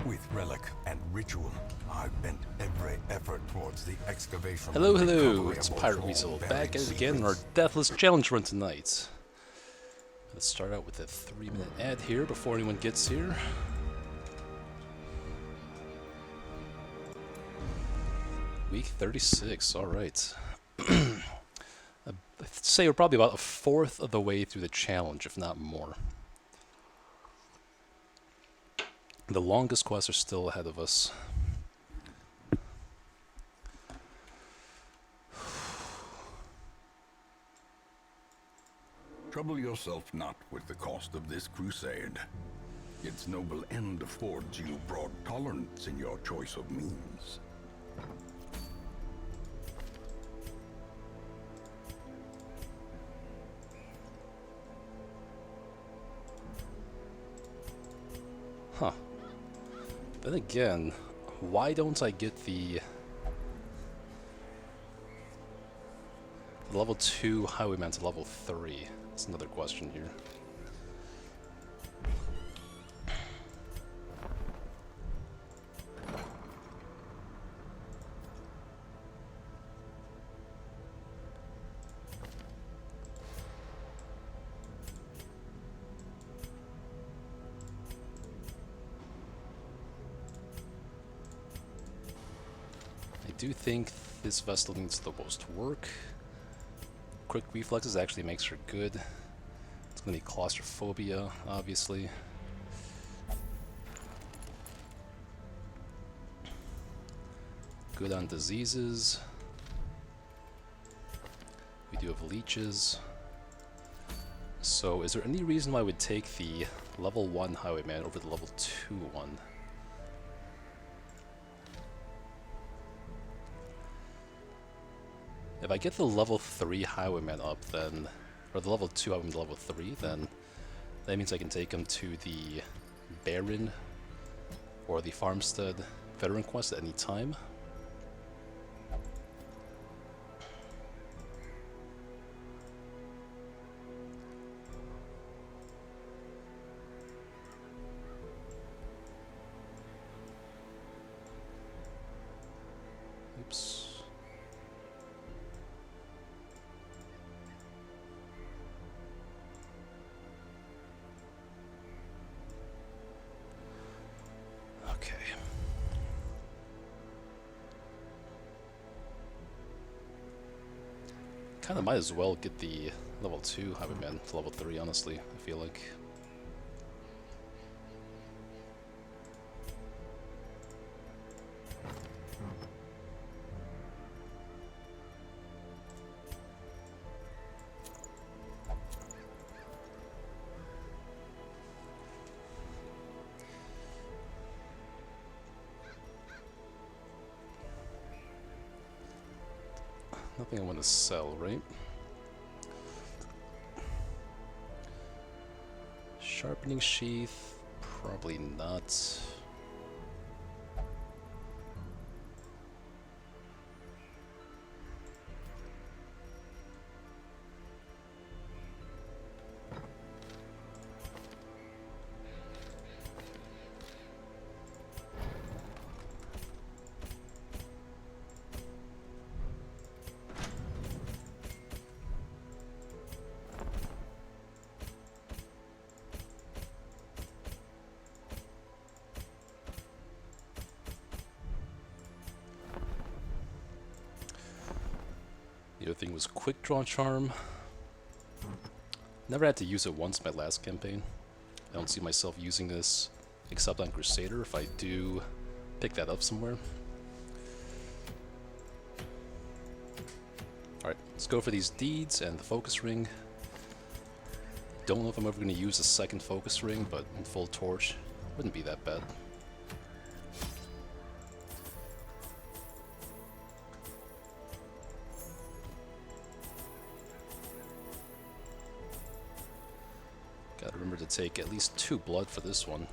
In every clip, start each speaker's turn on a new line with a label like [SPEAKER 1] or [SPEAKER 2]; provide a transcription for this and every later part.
[SPEAKER 1] With relic and ritual, I've bent every effort towards the excavation.
[SPEAKER 2] Hello,
[SPEAKER 1] and
[SPEAKER 2] hello,
[SPEAKER 1] recovery
[SPEAKER 2] it's
[SPEAKER 1] of
[SPEAKER 2] Pirate
[SPEAKER 1] Orc's
[SPEAKER 2] Weasel,
[SPEAKER 1] buried
[SPEAKER 2] back at it again in our
[SPEAKER 1] secrets.
[SPEAKER 2] Deathless challenge run tonight. Let's start out with a 3-minute ad here before anyone gets here. Week 36, alright. I'd say we're probably about a fourth of the way through the challenge, if not more. The longest quests are still ahead of us.
[SPEAKER 1] Trouble yourself not with the cost of this crusade. Its noble end affords you broad tolerance in your choice of means.
[SPEAKER 2] Huh. Then again, why don't I get the level 2 highwayman to level 3? That's another question here. I do think this Vestal needs the most work. Quick reflexes actually makes her good. It's gonna be claustrophobia, obviously. Good on diseases. We do have leeches. So is there any reason why I would take the level 1 highwayman over the level 2 one? If I get the level 3 highwayman up, then, or the level 2 highwayman to level 3, then that means I can take him to the Baron or the Farmstead Veteran Quest at any time. Oops. Okay. Kinda might as well get the level 2 highwayman to level 3, honestly, I feel like. Nothing I want to sell, right? Sharpening sheath, probably not. The other thing was Quick Draw Charm. Never had to use it once in my last campaign. I don't see myself using this except on Crusader if I do pick that up somewhere. Alright, let's go for these deeds and the focus ring. Don't know if I'm ever going to use the second focus ring, but in full torch, wouldn't be that bad. Gotta remember to take at least 2 blood for this one.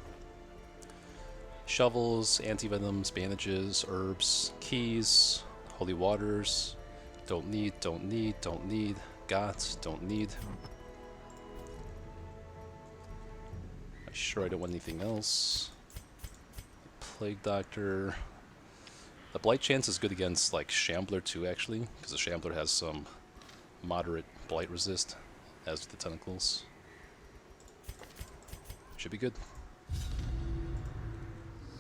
[SPEAKER 2] Shovels, anti-venoms, bandages, herbs, keys, holy waters. Don't need, don't need, don't need. Got, don't need. I'm sure I don't want anything else. Plague Doctor. The Blight chance is good against like Shambler too, actually, because the Shambler has some moderate Blight resist, as do the Tentacles. Should be good.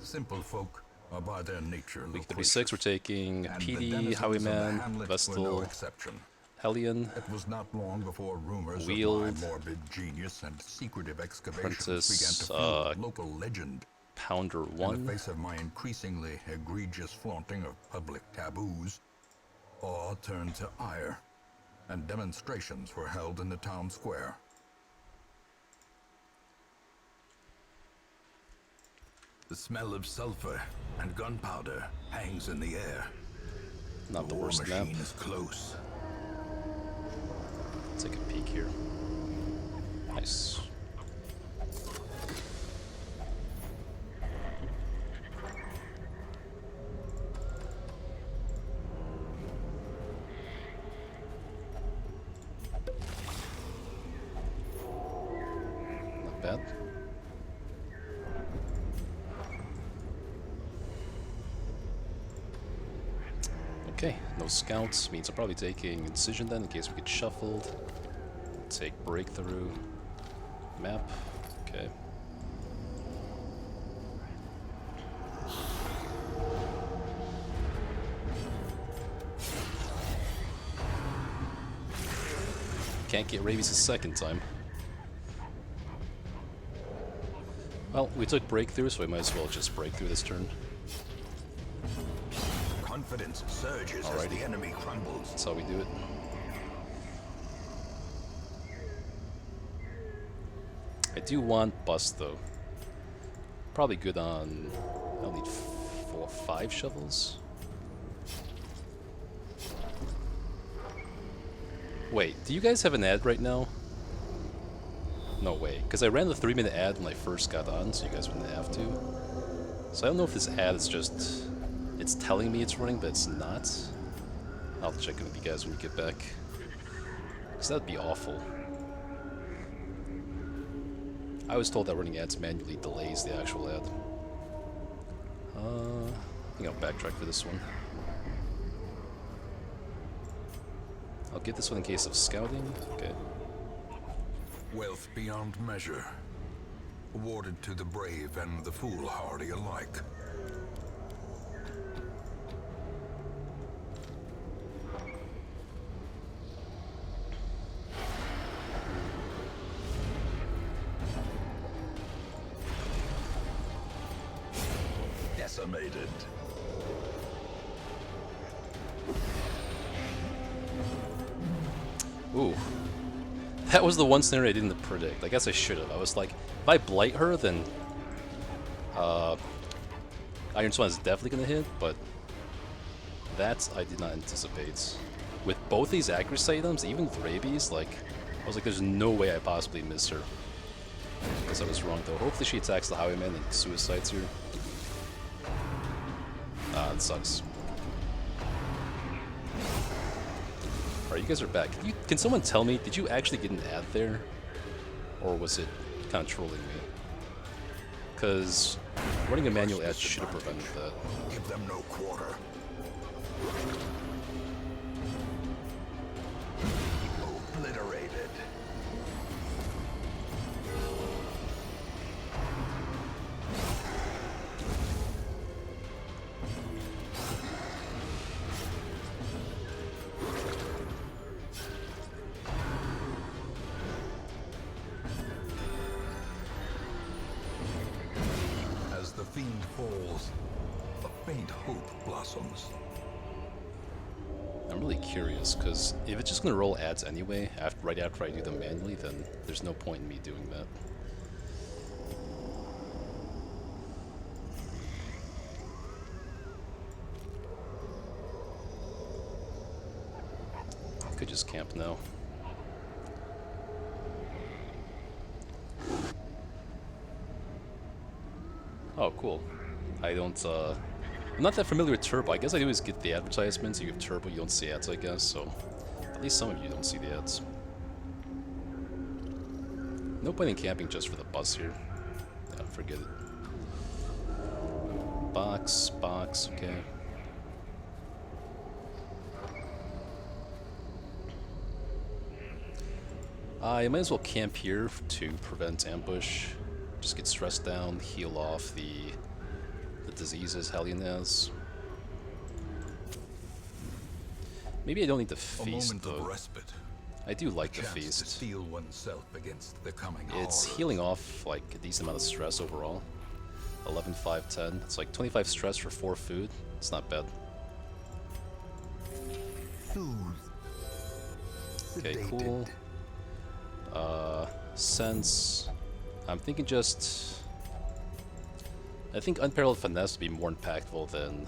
[SPEAKER 1] Simple folk are by their nature
[SPEAKER 2] Week 36, we're taking
[SPEAKER 1] and the
[SPEAKER 2] PD,
[SPEAKER 1] denizens of the
[SPEAKER 2] Highwayman,
[SPEAKER 1] hamlet were no
[SPEAKER 2] Vestal,
[SPEAKER 1] exception.
[SPEAKER 2] Hellion,
[SPEAKER 1] It was not long before rumors
[SPEAKER 2] Wield,
[SPEAKER 1] of my morbid genius and secretive excavations
[SPEAKER 2] Apprentice,
[SPEAKER 1] began to fuel local legend.
[SPEAKER 2] Pounder
[SPEAKER 1] In the
[SPEAKER 2] 1.
[SPEAKER 1] face of my increasingly egregious flaunting of public taboos, awe turned to ire, and demonstrations were held in the town square. The smell of sulfur and gunpowder hangs in the air.
[SPEAKER 2] Not the
[SPEAKER 1] war
[SPEAKER 2] worst map.
[SPEAKER 1] machine is close.
[SPEAKER 2] Let's take a peek here. Nice. Not bad. Okay, no scouts means I'm probably taking Incision then in case we get shuffled. Take Breakthrough. Map. Okay. Can't get Rabies a second time. Well, we took Breakthrough, so we might as well just Breakthrough this turn.
[SPEAKER 1] Confidence surges as the enemy crumbles.
[SPEAKER 2] That's how we do it. I do want Bust though. Probably good on... I'll need 4 or 5 shovels. Wait, do you guys have an ad right now? No way, because I ran the 3-minute ad when I first got on, so you guys wouldn't have to. So I don't know if this ad is just... It's telling me it's running, but it's not. I'll have to check in with you guys when we get back. Because that'd be awful. I was told that running ads manually delays the actual ad. I think I'll backtrack for this one. I'll get this one in case of scouting. Okay.
[SPEAKER 1] Wealth beyond measure, awarded to the brave and the foolhardy alike. Decimated.
[SPEAKER 2] Ooh. That was the one scenario I didn't predict. I guess I should have. I was like, if I blight her, then Iron Swan is definitely going to hit, but that I did not anticipate. With both these accuracy items, even with Rabies, like, I was like, there's no way I possibly miss her. Guess I was wrong, though. Hopefully she attacks the Highwayman and suicides here. Ah, it sucks. Alright, you guys are back. Can someone tell me, did you actually get an ad there? Or was it kind of trolling me? Because running a manual ad should have prevented that.
[SPEAKER 1] Give them no quarter. Obliterated. As the fiend falls, a faint hope blossoms.
[SPEAKER 2] I'm really curious, because if it's just going to roll ads anyway, right after I do them manually, then there's no point in me doing that. I could just camp now. Oh, cool. I don't, I'm not that familiar with Turbo. I guess I always get the advertisements. You have Turbo, you don't see ads, I guess, so at least some of you don't see the ads. No point in camping just for the bus here. Yeah, forget it. Box, okay. I might as well camp here to prevent ambush. Just get stressed down, heal off the diseases Hellion has. Maybe I don't need to feast,
[SPEAKER 1] Of
[SPEAKER 2] though.
[SPEAKER 1] respite.
[SPEAKER 2] I do like the
[SPEAKER 1] Chance to
[SPEAKER 2] feast.
[SPEAKER 1] steel oneself against the coming
[SPEAKER 2] It's
[SPEAKER 1] horrors.
[SPEAKER 2] healing off like a decent amount of stress overall. 11, 5, 10. It's like 25 stress for 4 food. It's not bad.
[SPEAKER 1] Soothed.
[SPEAKER 2] Okay,
[SPEAKER 1] Sedated.
[SPEAKER 2] cool. Sense. I'm thinking just... I think Unparalleled Finesse would be more impactful than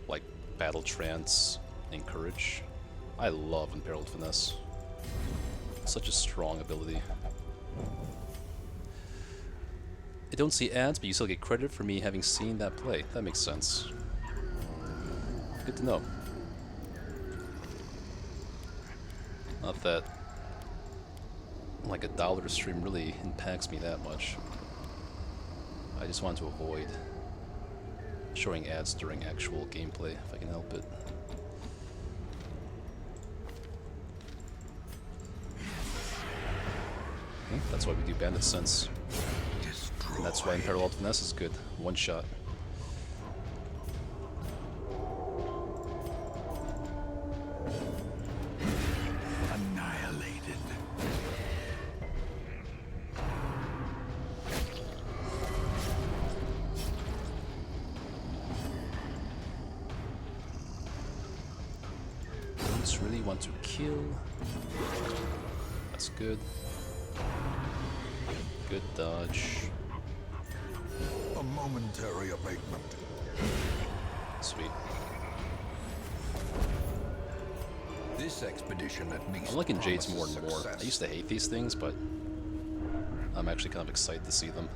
[SPEAKER 2] like Battle Trance and Courage. I love Unparalleled Finesse. Such a strong ability. I don't see ads, but you still get credit for me having seen that play. That makes sense. Good to know. Not that like $1 stream really impacts me that much. I just want to avoid showing ads during actual gameplay if I can help it. That's why we do Bandit Sense. And that's why Unparalleled Finesse is good. One shot.
[SPEAKER 1] Annihilated.
[SPEAKER 2] Don't really want to kill. That's good. Good dodge.
[SPEAKER 1] A momentary abatement.
[SPEAKER 2] Sweet.
[SPEAKER 1] This expedition at least
[SPEAKER 2] I'm liking Jades more
[SPEAKER 1] promises
[SPEAKER 2] and more. I
[SPEAKER 1] success.
[SPEAKER 2] used to hate these things, but I'm actually kind of excited to see them.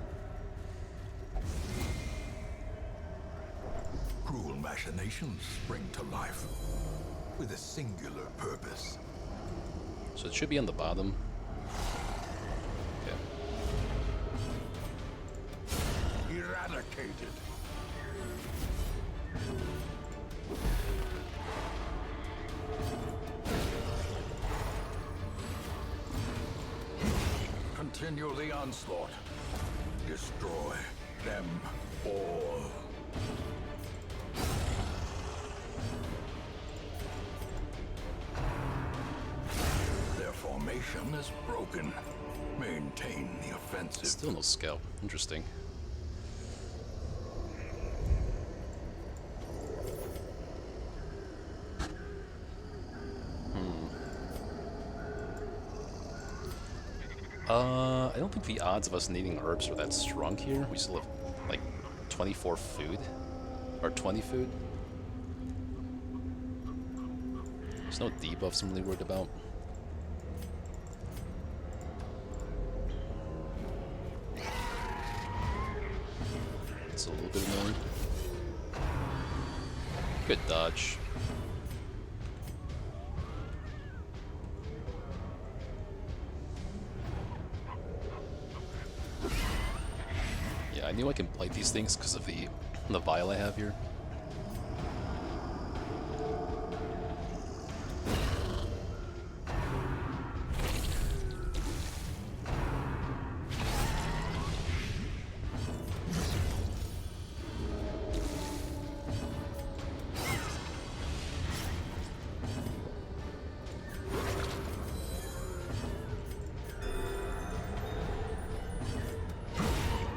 [SPEAKER 1] Cruel machinations spring to life with a singular purpose.
[SPEAKER 2] So it should be on the bottom. Okay.
[SPEAKER 1] Eradicated. Continue the onslaught. Destroy them all. Their formation is broken. Maintain the offensive.
[SPEAKER 2] Still no scout. Interesting. I don't think the odds of us needing herbs are that strong here. We still have like 24 food. Or 20 food. There's no debuffs I'm really worried about. It's a little bit annoying. Good dodge. Yeah, I knew I can play these things because of the vial I have here.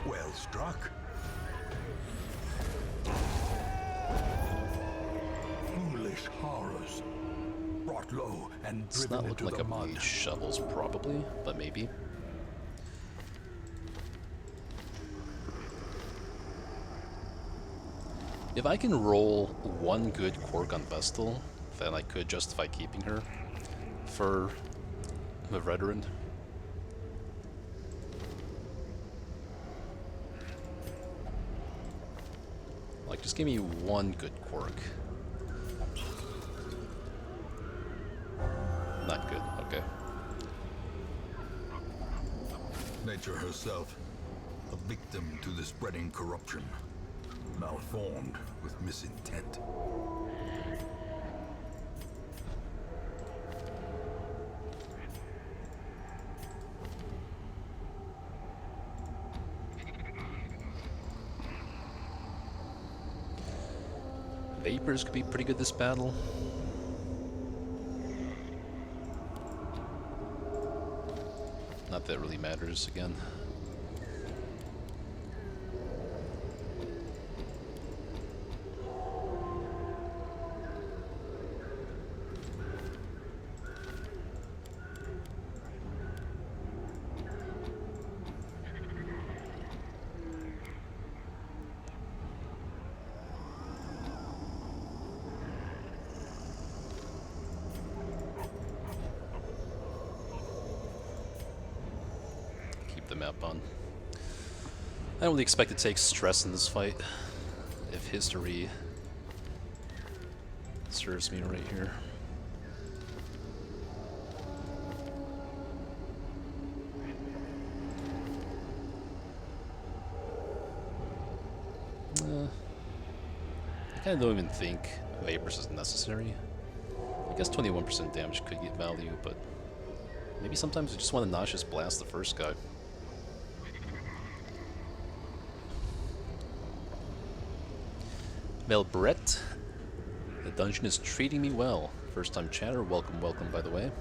[SPEAKER 1] Well struck. Foolish horrors. Brought low and
[SPEAKER 2] It's
[SPEAKER 1] driven
[SPEAKER 2] not
[SPEAKER 1] into
[SPEAKER 2] looking like
[SPEAKER 1] the
[SPEAKER 2] a
[SPEAKER 1] mud.
[SPEAKER 2] mage shovels, probably, but maybe. If I can roll one good quirk on Vestal, then I could justify keeping her for the veteran. Like, just give me one good quirk. Not good, okay.
[SPEAKER 1] Nature herself, a victim to the spreading corruption. malformed with misintent.
[SPEAKER 2] Vapors could be pretty good this battle. Not that it really matters again. The map on. I don't really expect to take stress in this fight, if history serves me right here. I kind of don't even think Vapors is necessary. I guess 21% damage could get value, but maybe sometimes you just want to nauseous blast the first guy. Melbrett, the dungeon is treating me well. First time chatter, welcome, welcome by the way.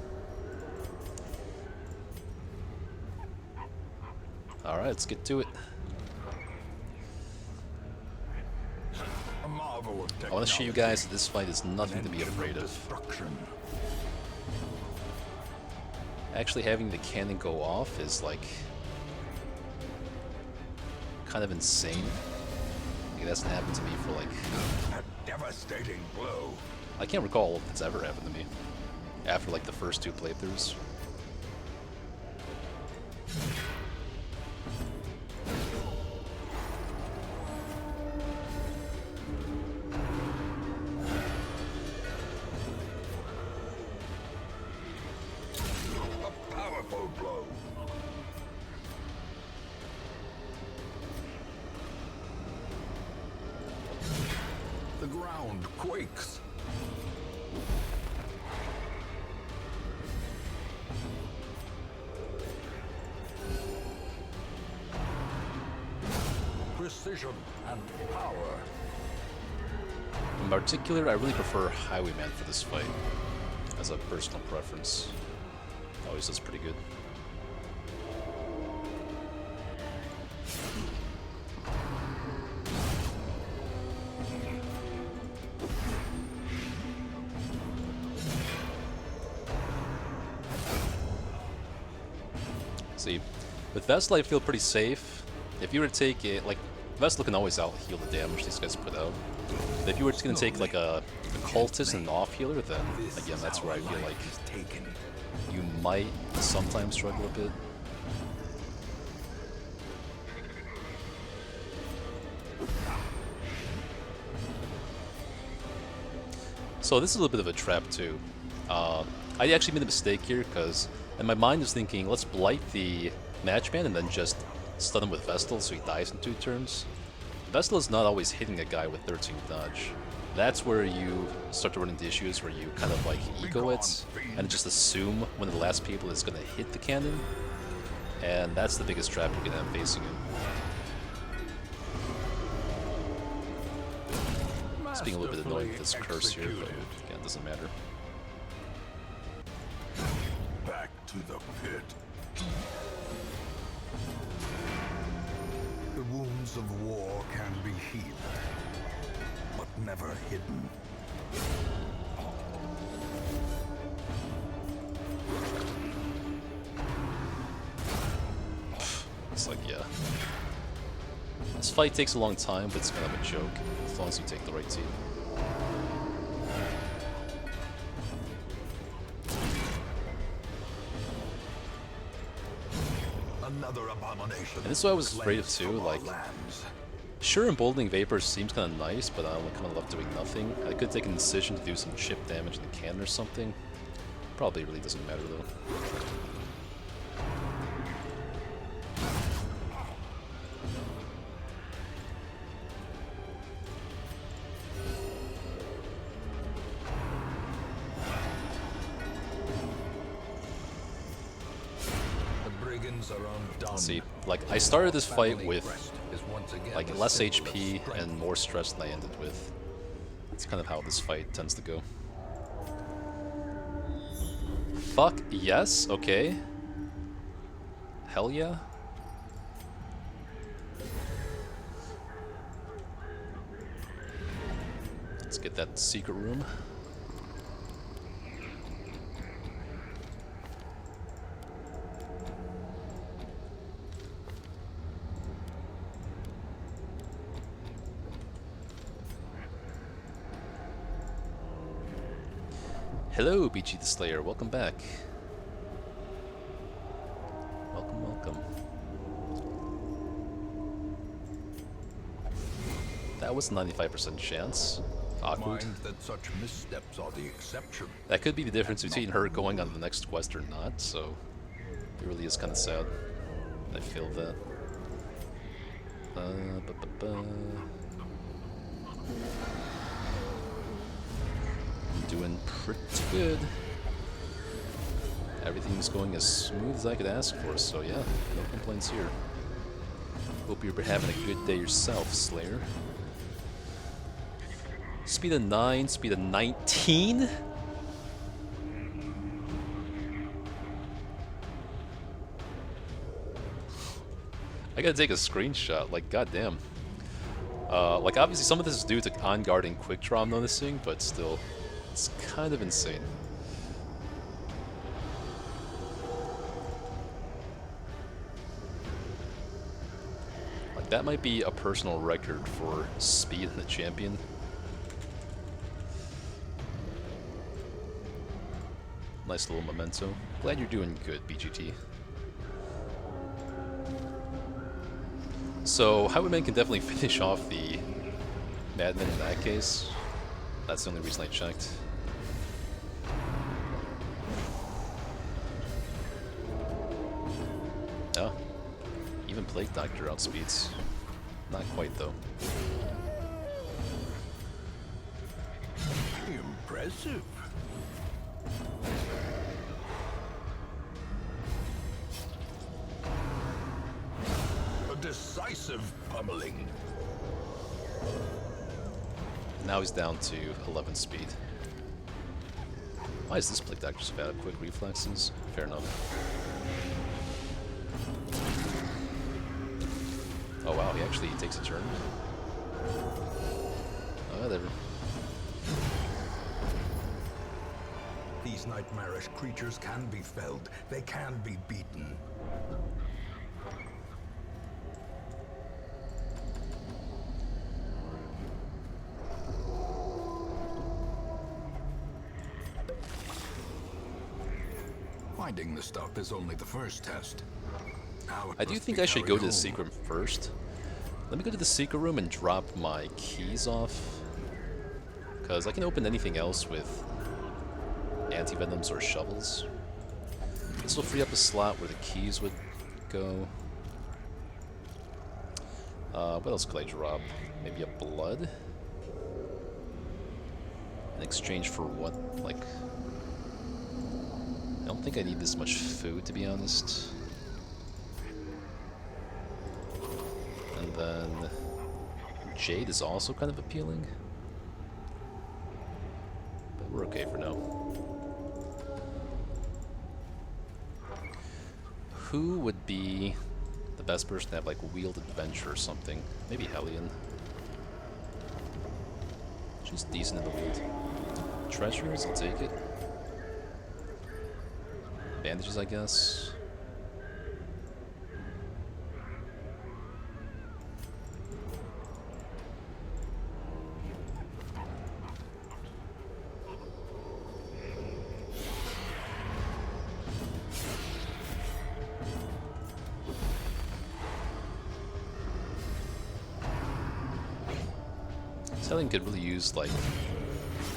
[SPEAKER 2] Alright, let's get to it. I want to show you guys that this fight is nothing to be afraid of. Actually having the cannon go off is like kind of insane. Like, that's happened to me for like
[SPEAKER 1] a devastating blow.
[SPEAKER 2] I can't recall if it's ever happened to me after like the first two playthroughs.
[SPEAKER 1] A powerful blow. The ground quakes. Precision and power.
[SPEAKER 2] In particular, I really prefer Highwayman for this fight, as a personal preference. Always does pretty good. See, with Vestal I feel pretty safe. If you were to take it, like, Vestal can always out-heal the damage these guys put out. But if you were just going to take like a cultist and an off-healer, then again, that's where I feel like you might sometimes struggle a bit. So this is a little bit of a trap too. I actually made a mistake here because in my mind I was thinking, let's blight the Matchman and then just stun him with Vestal so he dies in 2 turns. Vestal is not always hitting a guy with 13 dodge. That's where you start to run into issues where you kind of like ego it and just assume one of the last people is going to hit the cannon. And that's the biggest trap you're going to have facing him. It's being a little bit annoying with this curse here, but again, it doesn't matter.
[SPEAKER 1] Back to the pit. The wounds of war can be healed, but never hidden.
[SPEAKER 2] It's like, yeah. This fight takes a long time, but it's kind of a joke, as long as you take the right team.
[SPEAKER 1] Another abomination.
[SPEAKER 2] And this is what I was afraid of too, like, sure, emboldening Vapors seems kind of nice, but I kind of love doing nothing. I could take a decision to do some chip damage in the cannon or something. Probably really doesn't matter though.
[SPEAKER 1] Champions are undone.
[SPEAKER 2] Let's see, like, I started this fight
[SPEAKER 1] Family
[SPEAKER 2] with,
[SPEAKER 1] Crest is once again
[SPEAKER 2] like,
[SPEAKER 1] a
[SPEAKER 2] less
[SPEAKER 1] symbol of
[SPEAKER 2] HP
[SPEAKER 1] strength.
[SPEAKER 2] and more stress than I ended with. That's kind of how this fight tends to go. Fuck yes, okay. Hell yeah. Let's get that secret room. Hello, BG the Slayer. Welcome back. Welcome, welcome. That was 95% chance. Awkward.
[SPEAKER 1] Mind that such missteps are the exception.
[SPEAKER 2] That could be the difference between her going on the next quest or not, so it really is kind of sad. I feel that. Doing pretty good. Everything's going as smooth as I could ask for, so yeah, no complaints here. Hope you're having a good day yourself, Slayer. Speed of 9, speed of 19? I gotta take a screenshot, like, goddamn. Like, obviously some of this is due to on-guard and quick draw, I'm noticing, but still, it's kind of insane. Like, that might be a personal record for speed in the champion. Nice little memento. Glad you're doing good, BGT. So, Highwayman can definitely finish off the Madman in that case. That's the only reason I checked. Oh. Even Plague Doctor outspeeds. Not quite, though.
[SPEAKER 1] Impressive. A decisive pummeling.
[SPEAKER 2] Now he's down to 11 speed. Why is this Plague Doctor so bad at quick reflexes? Fair enough. Oh wow, he actually takes a turn. Oh, whatever.
[SPEAKER 1] These nightmarish creatures can be felled. They can be beaten. Finding the stuff is only the first test. Now
[SPEAKER 2] I do think I should go to the secret room first. Let me go to the secret room and drop my keys off. Because I can open anything else with anti-venoms or shovels. This will free up a slot where the keys would go. What else could I drop? Maybe a blood? In exchange for what? Like, I don't think I need this much food, to be honest. And then Jade is also kind of appealing. But we're okay for now. Who would be the best person to have, like, Wheeled Adventure or something? Maybe Hellion. She's decent in the lead. Treasures, I'll take it. Bandages, I guess. Selling could really use, like,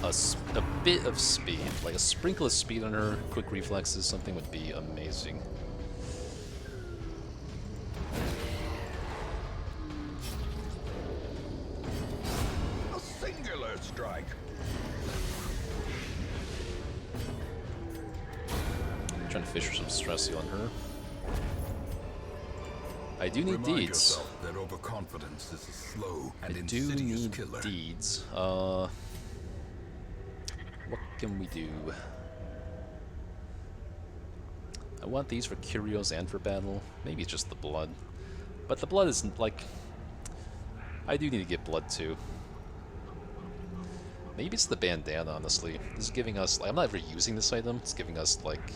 [SPEAKER 2] a bit of speed. Like, a sprinkle of speed on her, quick reflexes, something would be amazing.
[SPEAKER 1] A singular strike.
[SPEAKER 2] I'm trying to fish for some stress seal on her. I do need
[SPEAKER 1] Remind
[SPEAKER 2] deeds.
[SPEAKER 1] yourself that overconfidence is a slow and
[SPEAKER 2] I do
[SPEAKER 1] insidious
[SPEAKER 2] need
[SPEAKER 1] killer.
[SPEAKER 2] deeds. What can we do? I want these for curios and for battle. Maybe it's just the blood. But the blood isn't like... I do need to get blood too. Maybe it's the bandana, honestly. This is giving us... Like, I'm not ever using this item. It's giving us, like...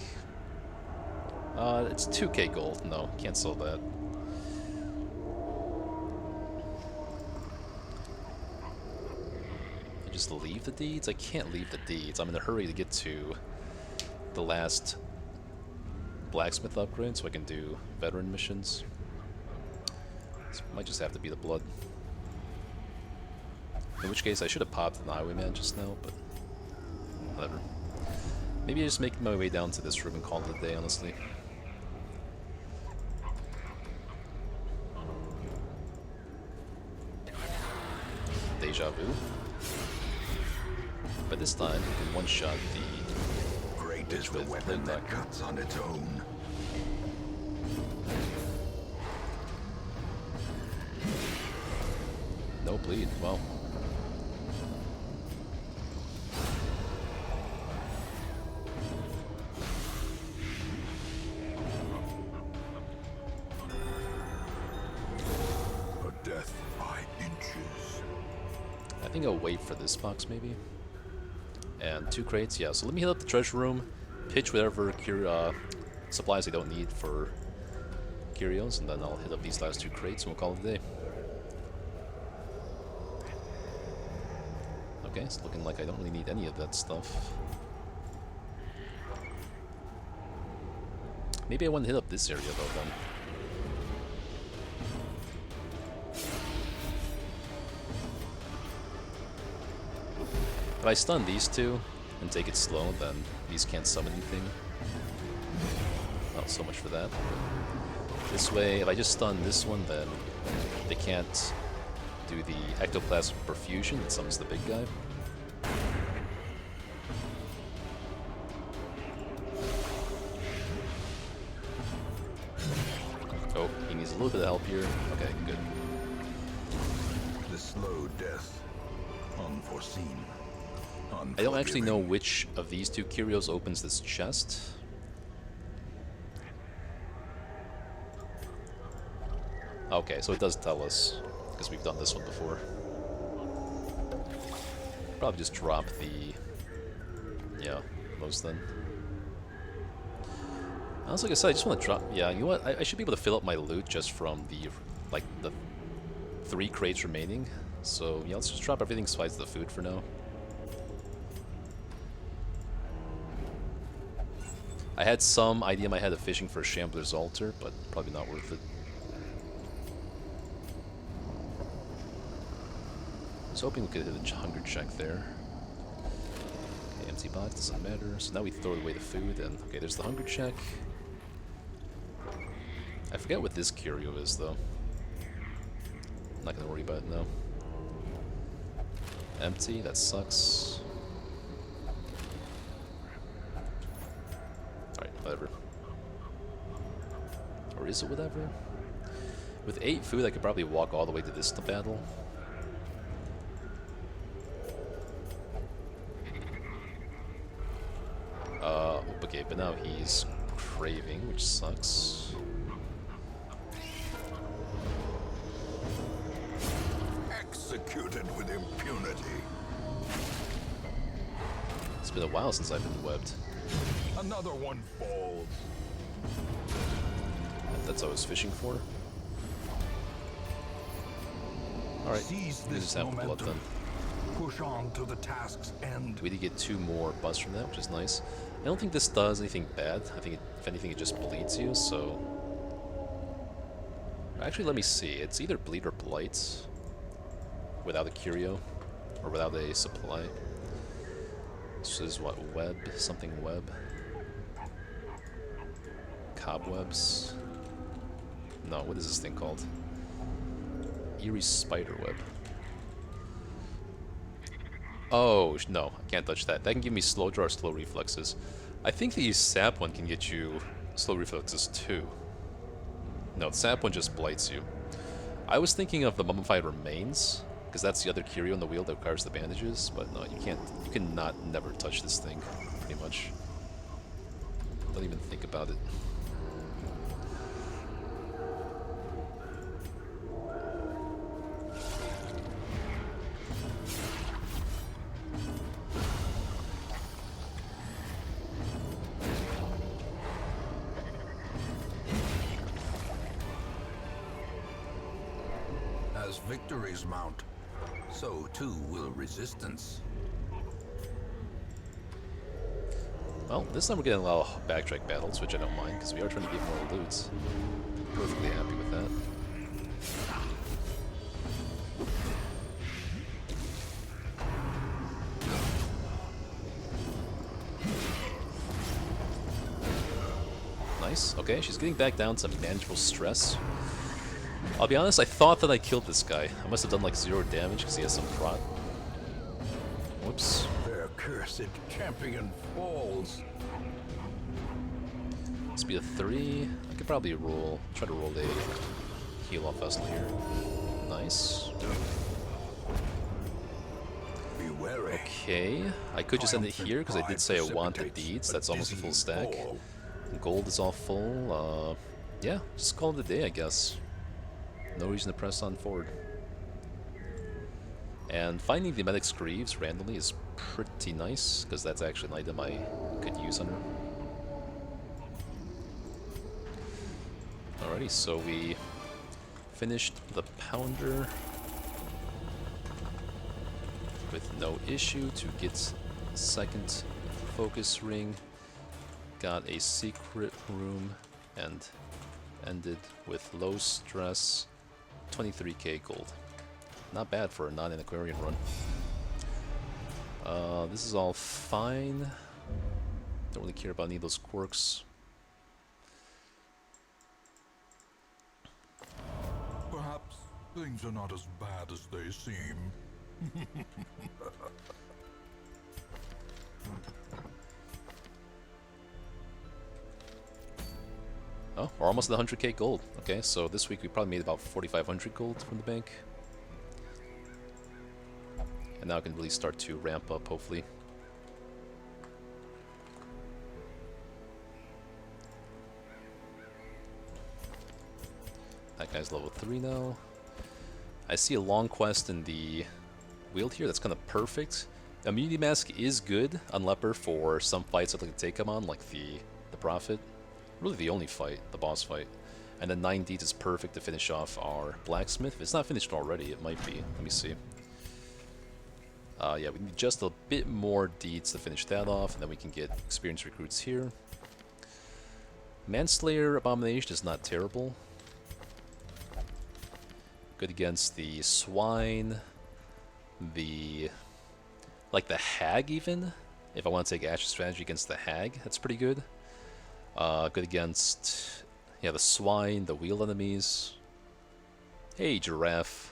[SPEAKER 2] it's 2k gold. No, can't sell that. I just leave the deeds? I can't leave the deeds. I'm in a hurry to get to the last blacksmith upgrade so I can do veteran missions. This might just have to be the blood. In which case I should have popped an highwayman just now, but whatever. Maybe I just make my way down to this room and call it a day, honestly. Deja vu. But this time, you can one-shot the...
[SPEAKER 1] Great is the weapon that cuts on its own.
[SPEAKER 2] No bleed, wow.
[SPEAKER 1] A death by inches.
[SPEAKER 2] I think I'll wait for this box, maybe. And 2 crates, yeah. So let me hit up the treasure room, pitch whatever supplies I don't need for curios, and then I'll hit up these last 2 crates and we'll call it a day. Okay, it's looking like I don't really need any of that stuff. Maybe I want to hit up this area though then. If I stun these 2 and take it slow, then these can't summon anything. Not so much for that. This way, if I just stun this one, then they can't do the ectoplasm perfusion that summons the big guy. Oh, he needs a little bit of help here. Okay, good.
[SPEAKER 1] The slow death. Unforeseen.
[SPEAKER 2] I don't actually know which of these 2 curios opens this chest. Okay, so it does tell us, because we've done this one before. Probably just drop the... yeah, those then. Like I said, I just want to drop... yeah, you know what? I should be able to fill up my loot just from the, like, the 3 crates remaining. So, yeah, let's just drop everything besides the food for now. I had some idea in my head of fishing for a Shambler's Altar, but probably not worth it. I was hoping we could hit a hunger check there. Okay, empty box, doesn't matter. So now we throw away the food, and okay, there's the hunger check. I forget what this curio is, though. I'm not gonna worry about it now. Empty, that sucks. Alright, whatever. Or is it whatever? With 8 food, I could probably walk all the way to this battle. Okay, but now he's craving, which sucks.
[SPEAKER 1] Executed with impunity.
[SPEAKER 2] It's been a while since I've been webbed.
[SPEAKER 1] Another one falls.
[SPEAKER 2] That's what I was fishing for. Alright,
[SPEAKER 1] Seize
[SPEAKER 2] we
[SPEAKER 1] this
[SPEAKER 2] just have the blood
[SPEAKER 1] momentum.
[SPEAKER 2] then.
[SPEAKER 1] Push on to the task's end.
[SPEAKER 2] We did get 2 more busts from that, which is nice. I don't think this does anything bad. I think, if anything, it just bleeds you, so... Actually, let me see. It's either bleed or blight. Without a curio. Or without a supply. This is what? Web? Something web? Cobwebs? No, what is this thing called? Eerie spiderweb. Oh, no, I can't touch that. That can give me slow draw or slow reflexes. I think the sap one can get you slow reflexes too. No, the sap one just blights you. I was thinking of the Mummified Remains, because that's the other curio in the wheel that requires the bandages, but no, you can't. You cannot never touch this thing, pretty much. Don't even think about it.
[SPEAKER 1] As victories mount, so too will resistance.
[SPEAKER 2] Well, this time we're getting a lot of backtrack battles, which I don't mind, because we are trying to get more loot. Perfectly happy with that. Nice. Okay, she's getting back down to manageable stress. I'll be honest, I thought that I killed this guy. I must have done like 0 damage because he has some prot. Whoops.
[SPEAKER 1] Their cursed champion falls.
[SPEAKER 2] Speed of 3. I could probably try to roll a heal off vessel here. Nice.
[SPEAKER 1] Be wary.
[SPEAKER 2] Okay, I could just end it here because I did say I want the deeds. That's almost a full stack. Gold is all full. Yeah, just call it a day, I guess. No reason to press on forward. And finding the Medic's Greaves randomly is pretty nice, because that's actually an item I could use on her. Alrighty, so we finished the Pounder with no issue to get second focus ring. Got a secret room and ended with low stress. 23k gold. Not bad for a non-Antiquarian run. This is all fine. Don't really care about any of those quirks.
[SPEAKER 1] Perhaps things are not as bad as they seem.
[SPEAKER 2] Oh, we're almost at 100k gold. Okay, so this week we probably made about 4,500 gold from the bank. And now I can really start to ramp up, hopefully. That guy's level 3 now. I see a long quest in the wheel here that's kind of perfect. Immunity Mask is good on Leper for some fights that I can take him on, like the Prophet. Really the only fight, the boss fight. And then 9 deeds is perfect to finish off our Blacksmith. If it's not finished already, it might be. Let me see. Yeah, we need just a bit more deeds to finish that off, and then we can get experienced recruits here. Manslayer Abomination is not terrible. Good against the Swine, like the Hag even. If I want to take Ash's strategy against the Hag, that's pretty good. Good against, yeah, the Swine, the Wheel enemies. Hey, Giraffe.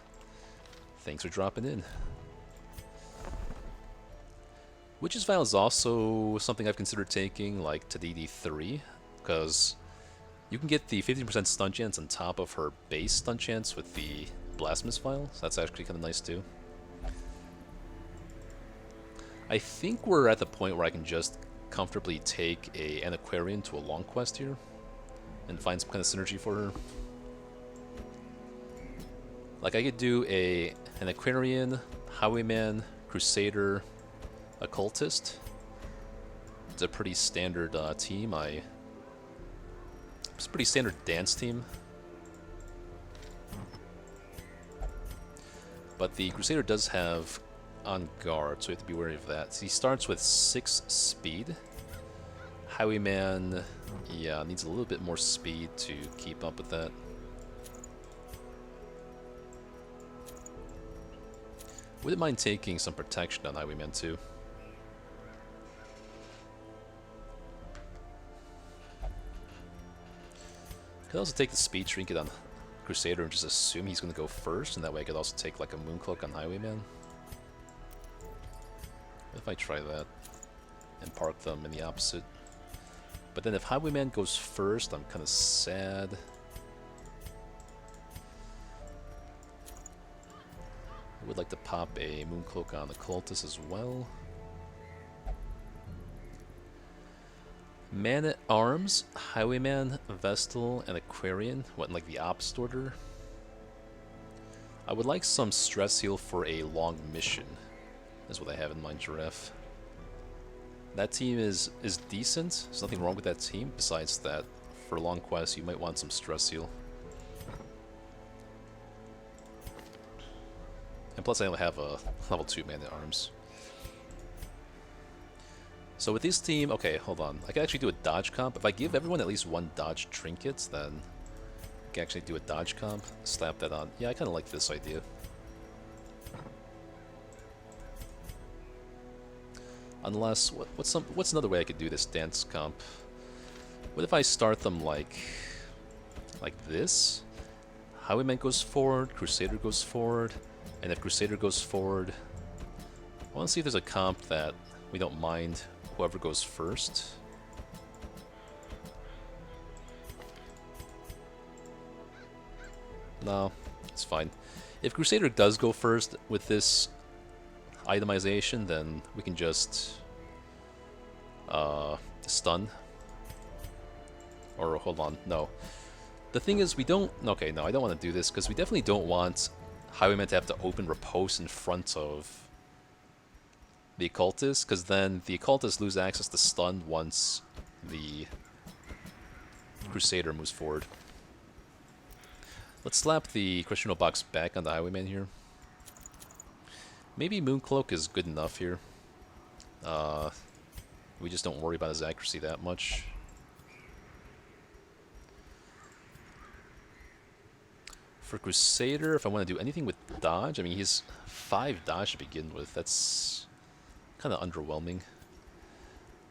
[SPEAKER 2] Thanks for dropping in. Witch's Vow is also something I've considered taking, like, to DD3, because you can get the 15% stun chance on top of her base stun chance with the Blasphemous Vial, so that's actually kind of nice too. I think we're at the point where I can just comfortably take an Antiquarian to a long quest here and find some kind of synergy for her. Like, I could do an Antiquarian, Highwayman, Crusader, Occultist. It's a pretty standard team. It's a pretty standard dance team. But the Crusader does have on guard, so we have to be wary of that. So he starts with 6 speed. Highwayman, yeah, needs a little bit more speed to keep up with that. Wouldn't mind taking some protection on Highwayman too. Could also take the speed trinket on Crusader and just assume he's going to go first, and that way I could also take like a Mooncloak on Highwayman. What if I try that and park them in the opposite? But then if Highwayman goes first, I'm kind of sad. I would like to pop a Mooncloak on the Cultist as well. Man-at-Arms, Highwayman, Vestal, and Aquarian went in like the opposite order. I would like some stress heal for a long mission, is what I have in mind, Giraffe. That team is decent. There's nothing wrong with that team, besides that for long quests you might want some stress heal. And plus I only have a level 2 Man-at-Arms. So with this team, okay, hold on. I can actually do a dodge comp. If I give everyone at least one dodge trinket, then I can actually do a dodge comp, slap that on. Yeah, I kind of like this idea. Unless, what's another way I could do this dance comp? What if I start them like this? Highwayman goes forward, Crusader goes forward, and if Crusader goes forward, I want to see if there's a comp that we don't mind whoever goes first. No, it's fine. If Crusader does go first with this itemization, then we can just stun. Or hold on, no. The thing is, we don't... Okay, no, I don't want to do this, because we definitely don't want Highwayman to have to open Riposte in front of the Occultist, because then the Occultist lose access to stun once the Crusader moves forward. Let's slap the Christian box back on the Highwayman here. Maybe Mooncloak is good enough here. We just don't worry about his accuracy that much. For Crusader, if I want to do anything with dodge, I mean, he's 5 dodge to begin with. That's kind of underwhelming.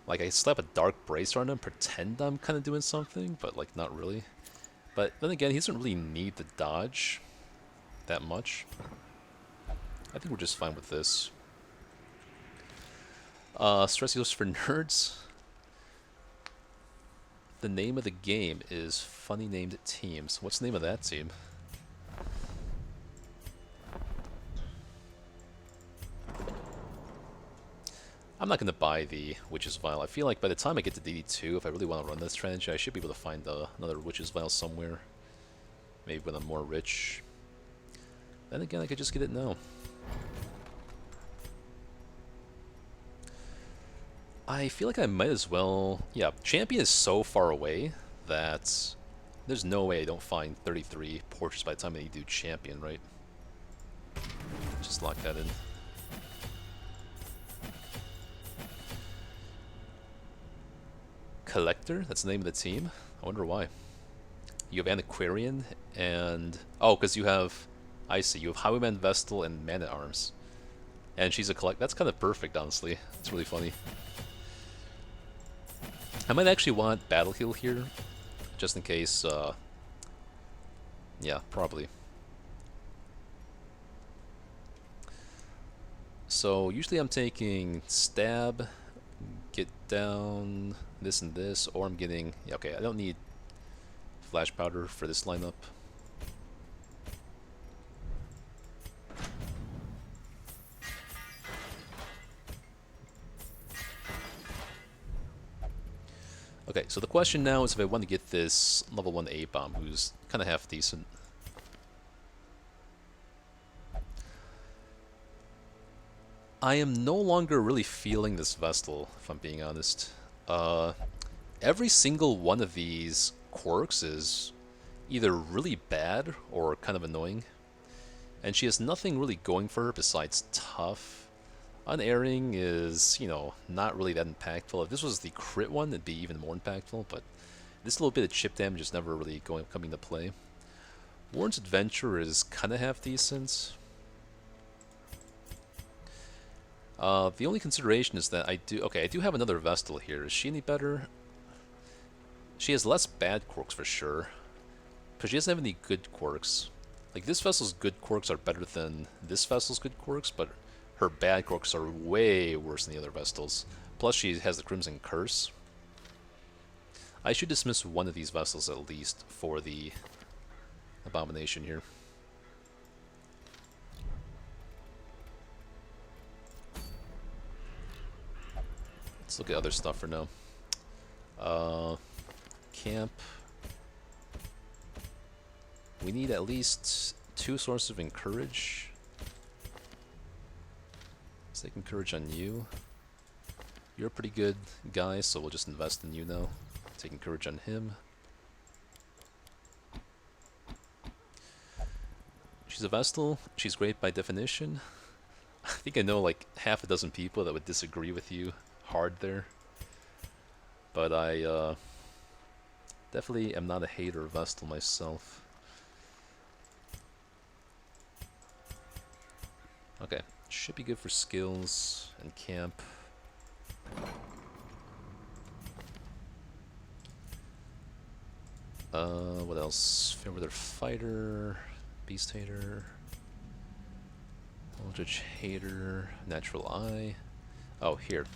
[SPEAKER 2] Like, I slap a Dark Bracer on him, pretend I'm kind of doing something, but, like, not really. But then again, he doesn't really need the dodge that much. I think we're just fine with this. Stress heals for nerds. The name of the game is Funny Named Teams. What's the name of that team? I'm not going to buy the Witch's Vial. I feel like by the time I get to DD2, if I really want to run this strategy, I should be able to find another Witch's Vial somewhere. Maybe when I'm more rich. Then again, I could just get it now. I feel like I might as well... Yeah, Champion is so far away that there's no way I don't find 33 portraits by the time I do Champion, right? Just lock that in. Collector? That's the name of the team? I wonder why. You have Antiquarian and... Oh, because you have... I see, you have Highwayman, Vestal, and Man-at-Arms. And she's a collect... That's kind of perfect, honestly. It's really funny. I might actually want Battle Heal here, just in case, yeah, probably. So, usually I'm taking Stab, Get Down, this and this, or I'm getting... Yeah, okay, I don't need Flash Powder for this lineup. Okay, so the question now is if I want to get this level 1 A-Bomb, who's kind of half decent. I am no longer really feeling this Vestal, if I'm being honest. Every single one of these quirks is either really bad or kind of annoying. And she has nothing really going for her besides tough. Unerring is, you know, not really that impactful. If this was the crit one, it'd be even more impactful, but this little bit of chip damage is never really coming into play. Warren's Adventure is kind of half decent. The only consideration is that I do have another Vestal here. Is she any better? She has less bad quirks for sure, but she doesn't have any good quirks. Like, this Vestal's good quirks are better than this Vestal's good quirks, but her bad quirks are way worse than the other Vestals. Plus, she has the Crimson Curse. I should dismiss one of these Vestals at least for the Abomination here. Let's look at other stuff for now. Camp. We need at least 2 sources of encourage. Let's take encourage on you. You're a pretty good guy, so we'll just invest in you now. Take encourage on him. She's a Vestal. She's great by definition. I think I know like half a dozen people that would disagree with you hard there. But I definitely am not a hater of Vestal myself. Okay, should be good for skills and camp. What else? Favorite fighter, beast hater, Eldritch hater, natural eye. Oh, here.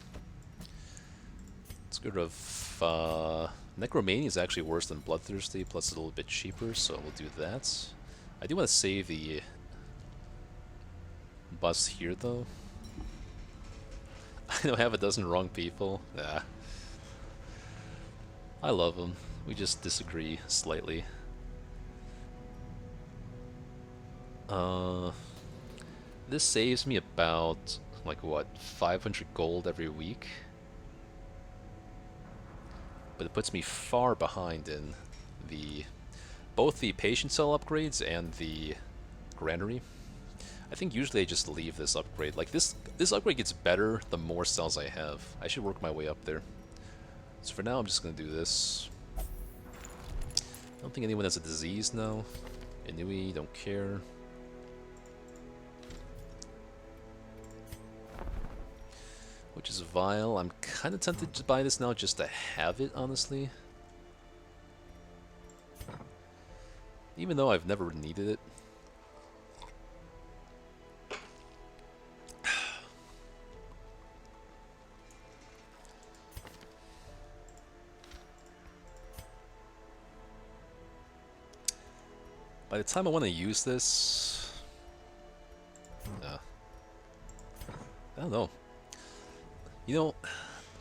[SPEAKER 2] Let's get rid of Necromania is actually worse than Bloodthirsty, plus it's a little bit cheaper, so we'll do that. I do want to save the bus here, though. I don't have a dozen wrong people. Nah. I love them. We just disagree slightly. This saves me about, like, what, 500 gold every week? But it puts me far behind in the both the patient cell upgrades and the granary. I think usually I just leave this upgrade. Like, this upgrade gets better the more cells I have. I should work my way up there. So for now, I'm just going to do this. I don't think anyone has a disease now. Inui, don't care. Which is vile. I'm kind of tempted to buy this now just to have it, honestly. Even though I've never needed it. By the time I want to use this... I don't know. You know,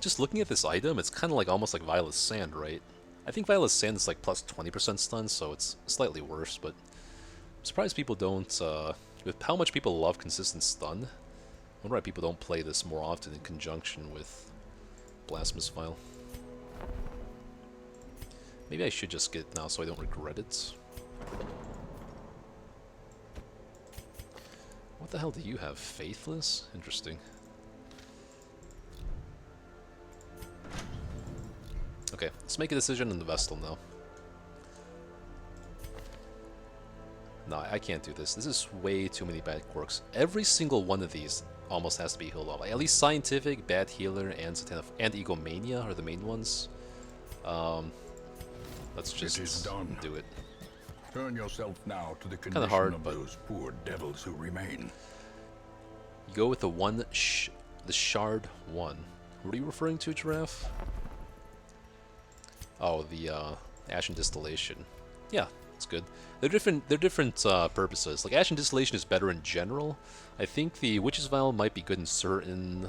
[SPEAKER 2] just looking at this item, it's kind of like almost like Violet Sand, right? I think Violet Sand is like plus 20% stun, so it's slightly worse, but I'm surprised people don't, with how much people love consistent stun, I wonder why people don't play this more often in conjunction with Blasphemous Vial. Maybe I should just get it now so I don't regret it. What the hell do you have? Faithless? Interesting. Okay, let's make a decision on the Vestal now. No, I can't do this. This is way too many bad quirks. Every single one of these almost has to be healed off. At least Scientific, Bad Healer, and Egomania are the main ones. Let's just do it.
[SPEAKER 1] Turn yourself now to the condition of those poor devils who remain.
[SPEAKER 2] You go with the Shard 1. What are you referring to, Giraffe? Oh, the Ashen Distillation. Yeah, it's good. They're different purposes. Like, Ashen Distillation is better in general. I think the Witch's Vial might be good in certain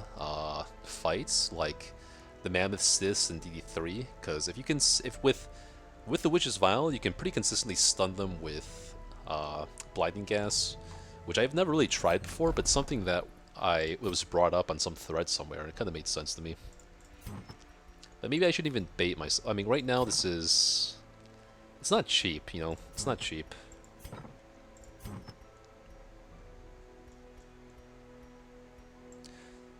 [SPEAKER 2] fights, like the Mammoth Sis and DD3, because if with the Witch's Vial, you can pretty consistently stun them with Blinding Gas, which I've never really tried before, but something that it was brought up on some thread somewhere, and it kind of made sense to me. But maybe I shouldn't even bait myself. I mean, right now this is... It's not cheap, you know? It's not cheap.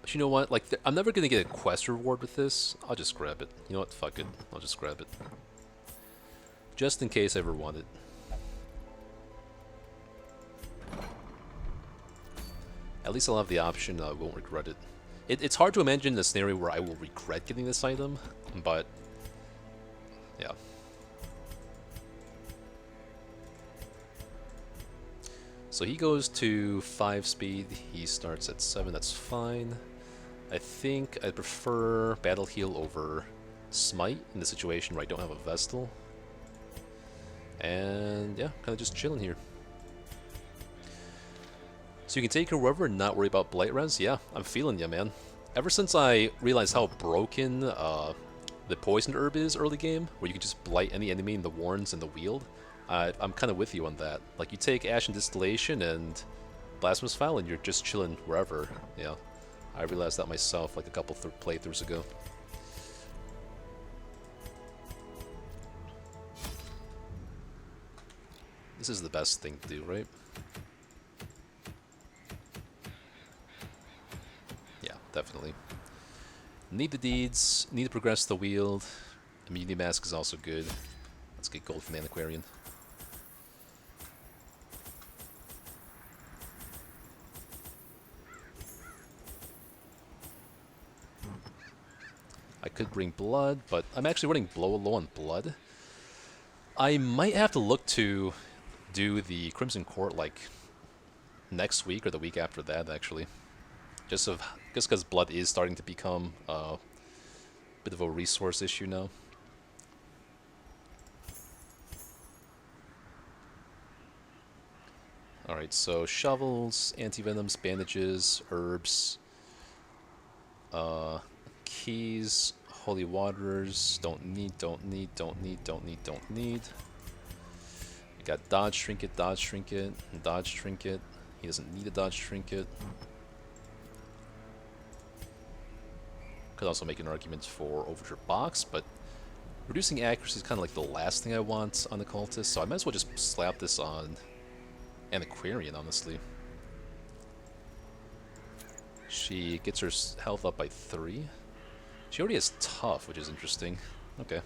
[SPEAKER 2] But you know what? Like, I'm never going to get a quest reward with this. I'll just grab it. You know what? Fuck it. I'll just grab it. Just in case I ever want it. At least I'll have the option. I won't regret it. It's hard to imagine a scenario where I will regret getting this item, but yeah. So he goes to 5 speed, he starts at 7, that's fine. I think I prefer Battle Heal over Smite in the situation where I don't have a Vestal. And yeah, kind of just chilling here. So you can take her wherever and not worry about Blight Res. Yeah, I'm feeling ya, man. Ever since I realized how broken the poison herb is early game, where you can just blight any enemy in the warrens and the wield, I'm kind of with you on that. Like, you take Ashen Distillation and Blasphemous Vial and you're just chilling wherever. Yeah, I realized that myself like a couple playthroughs ago. This is the best thing to do, right? Yeah, definitely. Need the deeds, need to progress the wield. Immunity Mask is also good. Let's get gold from the Antiquarian. I could bring blood, but I'm actually running low on blood. I might have to look to do the Crimson Court like next week or the week after that, actually. Just because blood is starting to become a bit of a resource issue now. Alright, so shovels, anti-venoms, bandages, herbs, keys, holy waters, don't need. We got dodge trinket, dodge trinket, dodge trinket. He doesn't need a dodge trinket. Could also make an argument for Overdrive Box, but reducing accuracy is kind of like the last thing I want on the cultist, so I might as well just slap this on Antiquarian, honestly. She gets her health up by 3. She already has tough, which is interesting. Okay.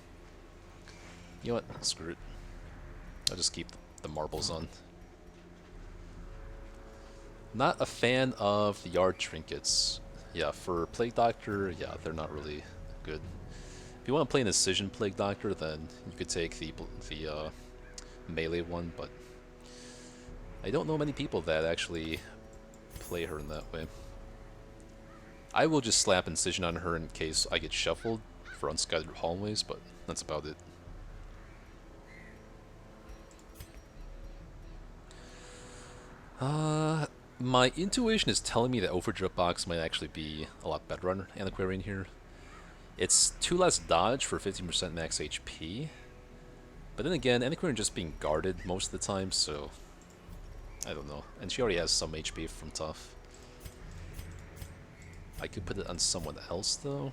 [SPEAKER 2] You know what? Screw it. I'll just keep the marbles on. Not a fan of the yard trinkets. Yeah, for Plague Doctor, yeah, they're not really good. If you want to play an Incision Plague Doctor, then you could take the melee one, but I don't know many people that actually play her in that way. I will just slap Incision on her in case I get shuffled for Unscattered Hallways, but that's about it. My intuition is telling me that Overdrive Box might actually be a lot better on Antiquarian here. It's 2 less dodge for 15% max HP. But then again, Antiquarian just being guarded most of the time, so I don't know. And she already has some HP from tough. I could put it on someone else though.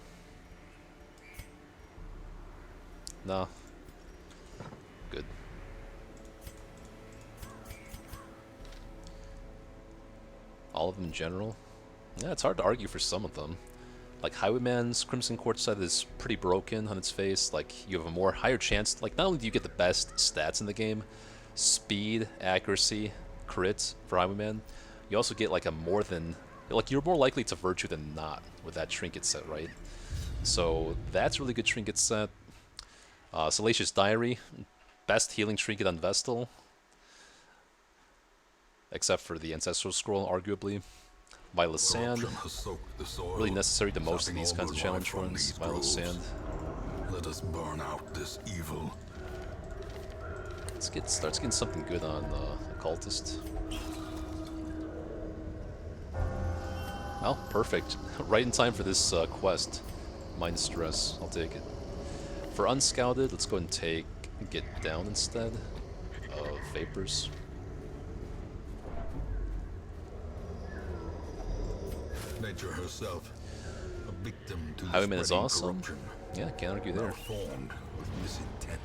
[SPEAKER 2] Nah. Good. All of them in general? Yeah, it's hard to argue for some of them. Like Highwayman's Crimson Court set is pretty broken on its face. Like, you have a more higher chance. Like, not only do you get the best stats in the game, speed, accuracy, crit for Highwayman, you also get like a more than, like, you're more likely to virtue than not with that trinket set, right? So that's a really good trinket set. Salacious Diary, best healing trinket on Vestal. Except for the Ancestral Scroll, arguably. Violet Sand, really necessary to most of these kinds of challenge runs. Violet Sand.
[SPEAKER 1] Let us burn out this evil.
[SPEAKER 2] Let's start getting something good on Occultist. Oh, perfect. Right in time for this quest. Mind Stress, I'll take it. For Unscouted, let's go ahead and Get Down instead of Vapors.
[SPEAKER 1] Nature herself, a victim to
[SPEAKER 2] Highwayman is awesome.
[SPEAKER 1] corruption.
[SPEAKER 2] Yeah, can't argue there.
[SPEAKER 1] Formed with misintent.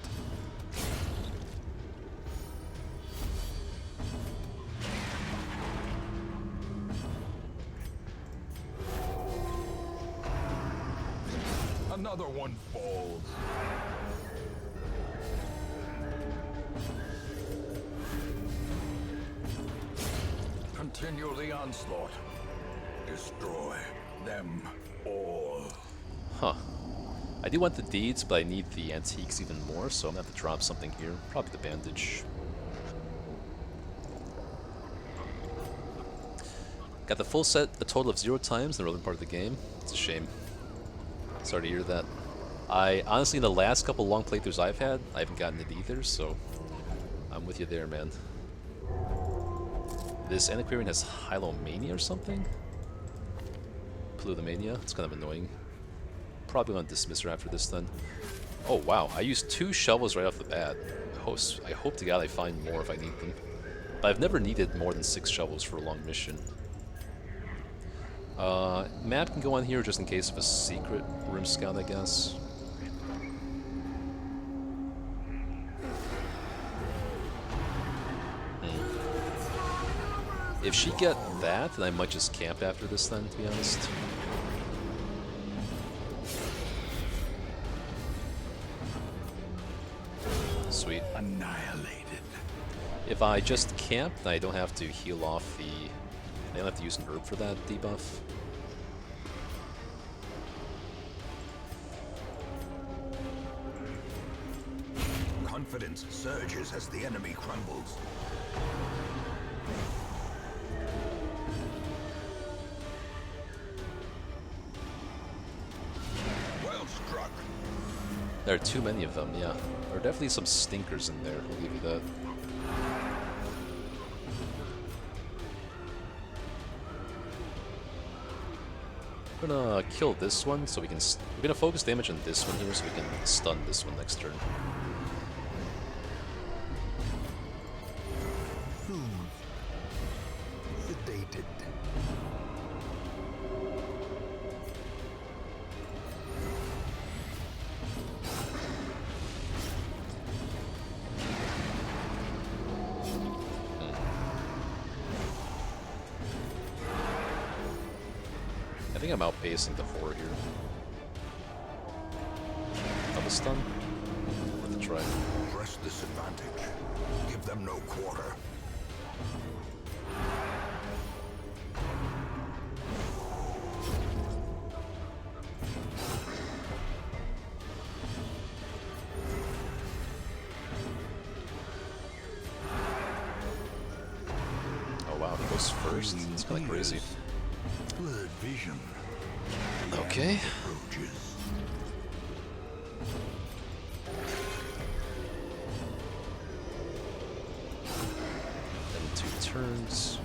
[SPEAKER 1] Another one falls. Continue the onslaught. Destroy them all.
[SPEAKER 2] Huh. I do want the deeds, but I need the antiques even more, so I'm gonna have to drop something here. Probably the bandage. Got the full set a total of 0 times in the relevant part of the game. It's a shame. Sorry to hear that. I honestly, in the last couple long playthroughs I've had, I haven't gotten it either, so I'm with you there, man. This Antiquarian has Hylomania or something? Plutomania. It's kind of annoying. Probably gonna dismiss her after this then. Oh wow, I used 2 shovels right off the bat. I hope to God I find more if I need them. But I've never needed more than 6 shovels for a long mission. Map can go on here just in case of a secret room scout, I guess. If she get that, then I might just camp after this then, to be honest. Sweet.
[SPEAKER 1] Annihilated.
[SPEAKER 2] If I just camp, then I don't have to heal off the... I don't have to use an herb for that debuff.
[SPEAKER 1] Confidence surges as the enemy crumbles. Well struck.
[SPEAKER 2] There are too many of them, yeah. There are definitely some stinkers in there, I'll give you that. I'm gonna kill this one so we can... We're gonna focus damage on this one here so we can stun this one next turn.
[SPEAKER 1] Sedated.
[SPEAKER 2] I think I'm outpacing the 4 here. Of a stun? Worth a try.
[SPEAKER 1] Press this advantage. Give them no quarter.
[SPEAKER 2] Oh wow, he goes first? It's kinda crazy.
[SPEAKER 1] Blurred vision.
[SPEAKER 2] Okay.
[SPEAKER 1] Approaches.
[SPEAKER 2] Then 2 turns.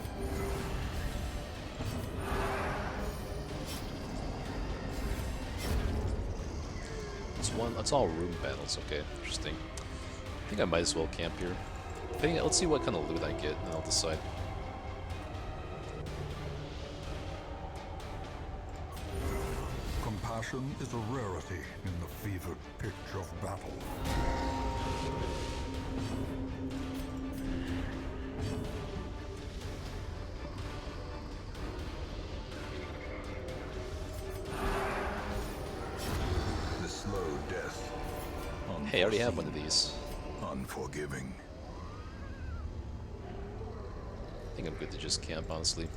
[SPEAKER 2] It's all room battles, okay, interesting. I think I might as well camp here. Let's see what kind of loot I get, and I'll decide.
[SPEAKER 1] Compassion is a rarity in the fevered pitch of battle. The slow death.
[SPEAKER 2] Hey, I already have one of these.
[SPEAKER 1] Unforgiving.
[SPEAKER 2] I think I'm good to just camp, honestly.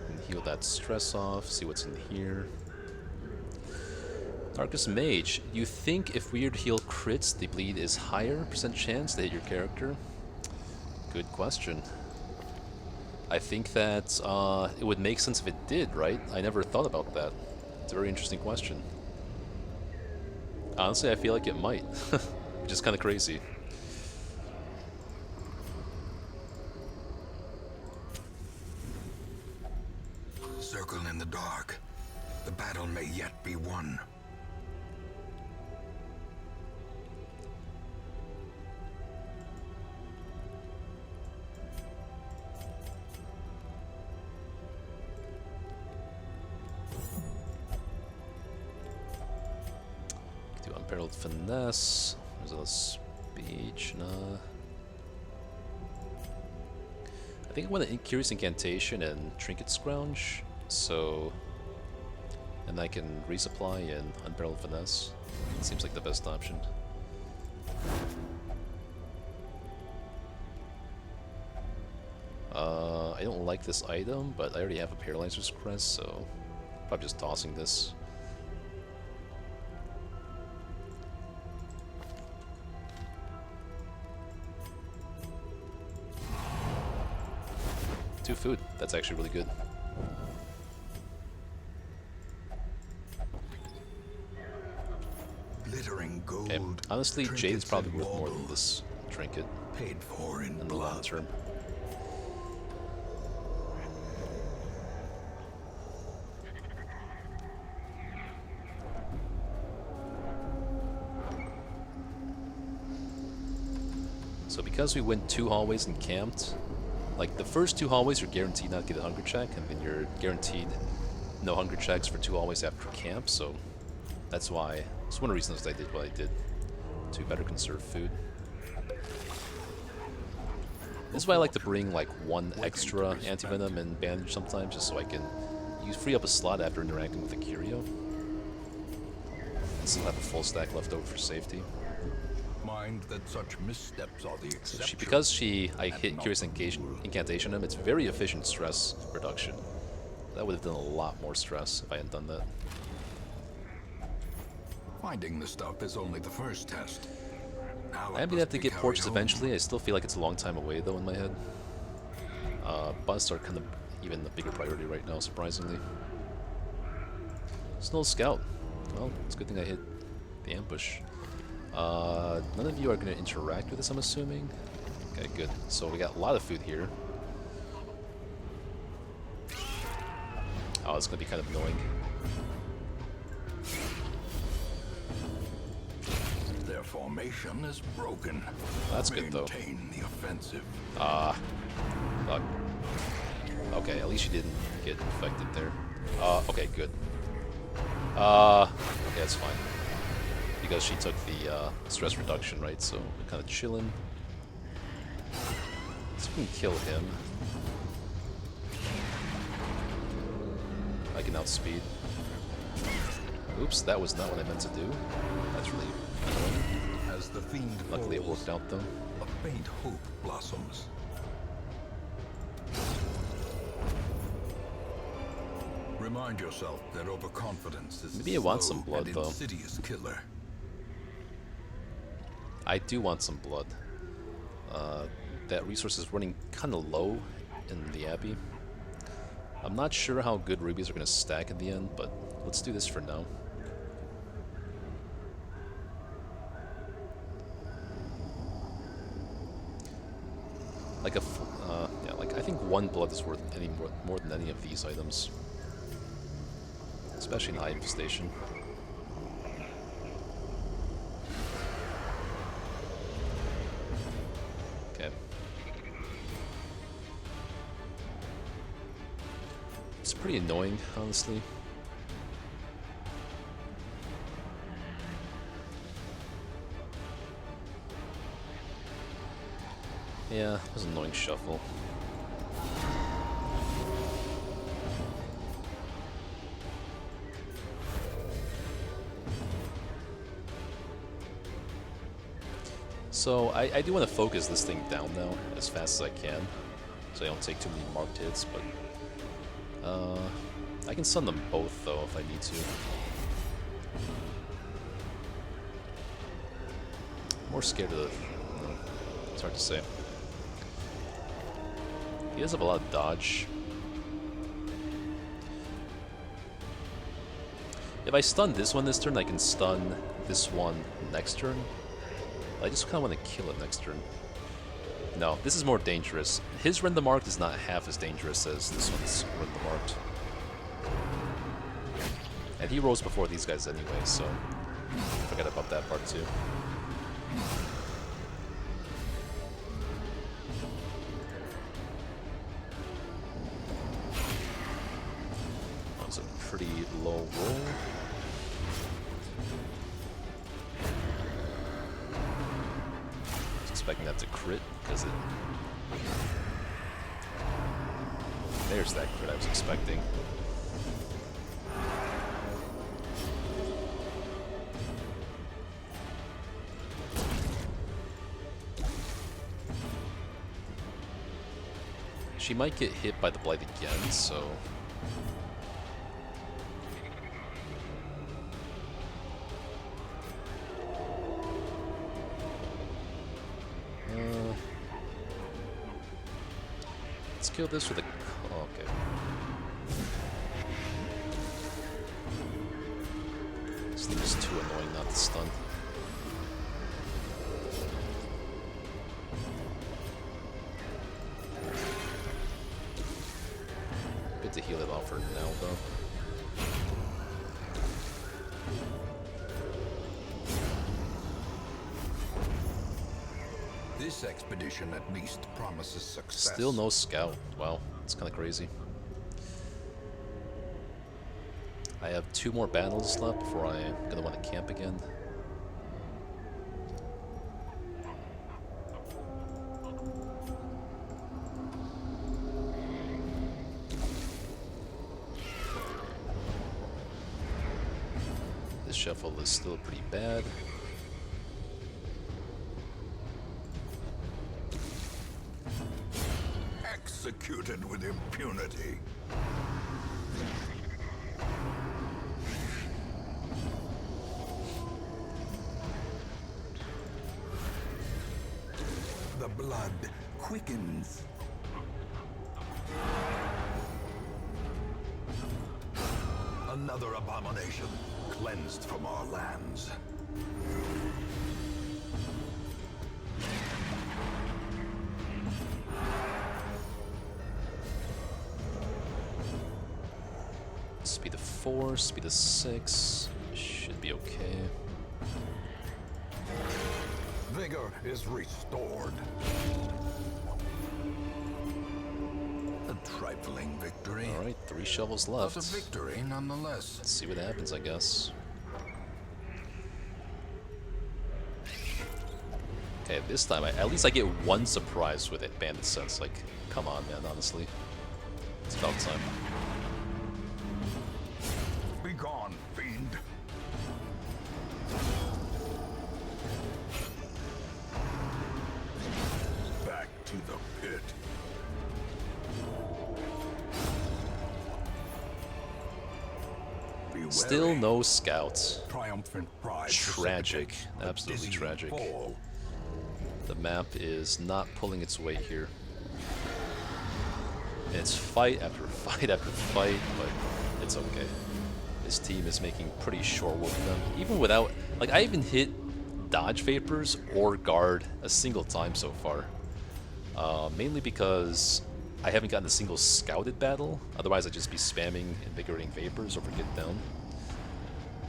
[SPEAKER 2] And heal that stress off, see what's in here. Darkest Mage. You think if Weird Heal crits, the bleed is higher % chance to hit your character? Good question. I think that it would make sense if it did, right? I never thought about that. It's a very interesting question. Honestly, I feel like it might. Which is kind of crazy.
[SPEAKER 1] Circle in the dark. The battle may yet be won.
[SPEAKER 2] Do Unparalleled Finesse. There's a speech. Nah. I think I want a Curious Incantation and Trinket Scrounge, so... And I can resupply and Unparalleled Finesse. It seems like the best option. I don't like this item, but I already have a Paralyzer's Crest, so... Probably just tossing this. Food. That's actually really good.
[SPEAKER 1] Glittering gold.
[SPEAKER 2] Okay. Honestly, Jade is probably worth more than this trinket
[SPEAKER 1] Paid for in
[SPEAKER 2] in the long
[SPEAKER 1] blood.
[SPEAKER 2] term. So because we went 2 hallways and camped, like the first 2 hallways you're guaranteed not to get a hunger check, and then you're guaranteed no hunger checks for 2 hallways after camp, so that's why, it's one of the reasons I did what I did, to better conserve food. This is why I like to bring like 1 extra anti-venom and bandage sometimes, just so I can free up a slot after interacting with the curio. And still have a full stack left over for safety.
[SPEAKER 1] Mind that such missteps are the exception.
[SPEAKER 2] Because I hit Curious Incantation him, it's very efficient stress reduction. That would have done a lot more stress if I hadn't done that.
[SPEAKER 1] Finding the stuff is only the first test. Now
[SPEAKER 2] I am gonna have to get Porches eventually. I still feel like it's a long time away though in my head. Busts are kind of even a bigger priority right now, surprisingly. Snow Scout. Well, it's a good thing I hit the ambush. None of you are going to interact with this, I'm assuming. Okay, good. So we got a lot of food here. Oh, it's going to be kind of annoying.
[SPEAKER 1] Their formation is broken.
[SPEAKER 2] That's good, though.
[SPEAKER 1] Maintain the offensive.
[SPEAKER 2] Fuck. Okay, at least you didn't get infected there. Okay, good. Okay, that's fine. Because she took the stress reduction, right? So we're kind of chilling. Let's see if we can kill him. I can outspeed. Oops, that was not what I meant to do. That's really annoying.
[SPEAKER 1] As the fiend
[SPEAKER 2] Luckily it
[SPEAKER 1] falls,
[SPEAKER 2] worked out though.
[SPEAKER 1] a faint hope blossoms. Remind yourself that overconfidence is
[SPEAKER 2] Maybe I want some blood,
[SPEAKER 1] and
[SPEAKER 2] though.
[SPEAKER 1] insidious killer.
[SPEAKER 2] I do want some blood. That resource is running kind of low in the Abbey. I'm not sure how good rubies are going to stack in the end, but let's do this for now. Like yeah, like I think 1 blood is worth any more than any of these items, especially in Eye Infestation. Okay. It's pretty annoying, honestly. Yeah, it was an annoying shuffle. So I do want to focus this thing down now as fast as I can, so I don't take too many marked hits, but I can stun them both though if I need to. I'm more scared of it's hard to say. He does have a lot of dodge. If I stun this one this turn, I can stun this one next turn. I just kind of want to kill it next turn. No, this is more dangerous. His Rend the Marked is not half as dangerous as this one's Rend the Marked. And he rolls before these guys anyway, so forget about that part too. That was a pretty low roll. Expecting that to crit, because it... There's that crit I was expecting. She might get hit by the Blight again, so... let's kill this with a... Oh, okay. This thing is too annoying not to stun. Good to heal it off her now, though.
[SPEAKER 1] This This expedition at least promises success.
[SPEAKER 2] Still no scout. Wow, it's kind of crazy. I have 2 more battles left before I'm gonna want to camp again. This shuffle is still pretty bad.
[SPEAKER 1] Executed with impunity. The blood quickens. Another abomination cleansed from our lands.
[SPEAKER 2] Speed of 4, speed of 6. Should be okay.
[SPEAKER 1] Vigor is restored. A trifling victory.
[SPEAKER 2] Alright, 3 shovels
[SPEAKER 1] But
[SPEAKER 2] left.
[SPEAKER 1] a victory nonetheless.
[SPEAKER 2] Let's see what happens, I guess. Okay, this time, at least I get 1 surprise with it, Bandit Sense. Like, come on, man, honestly. It's about time.
[SPEAKER 1] Be gone, fiend. Back to the pit. Be
[SPEAKER 2] Still
[SPEAKER 1] wary.
[SPEAKER 2] no scouts.
[SPEAKER 1] Triumphant pride.
[SPEAKER 2] Tragic.
[SPEAKER 1] precipitates a
[SPEAKER 2] Absolutely
[SPEAKER 1] dizzying
[SPEAKER 2] tragic.
[SPEAKER 1] fall.
[SPEAKER 2] The map is not pulling its weight here. It's fight after fight after fight, but it's okay. This team is making pretty short work of them. Even without, like, I haven't hit dodge vapors or guard a single time so far. Mainly because I haven't gotten a single scouted battle. Otherwise I'd just be spamming invigorating vapors or get down.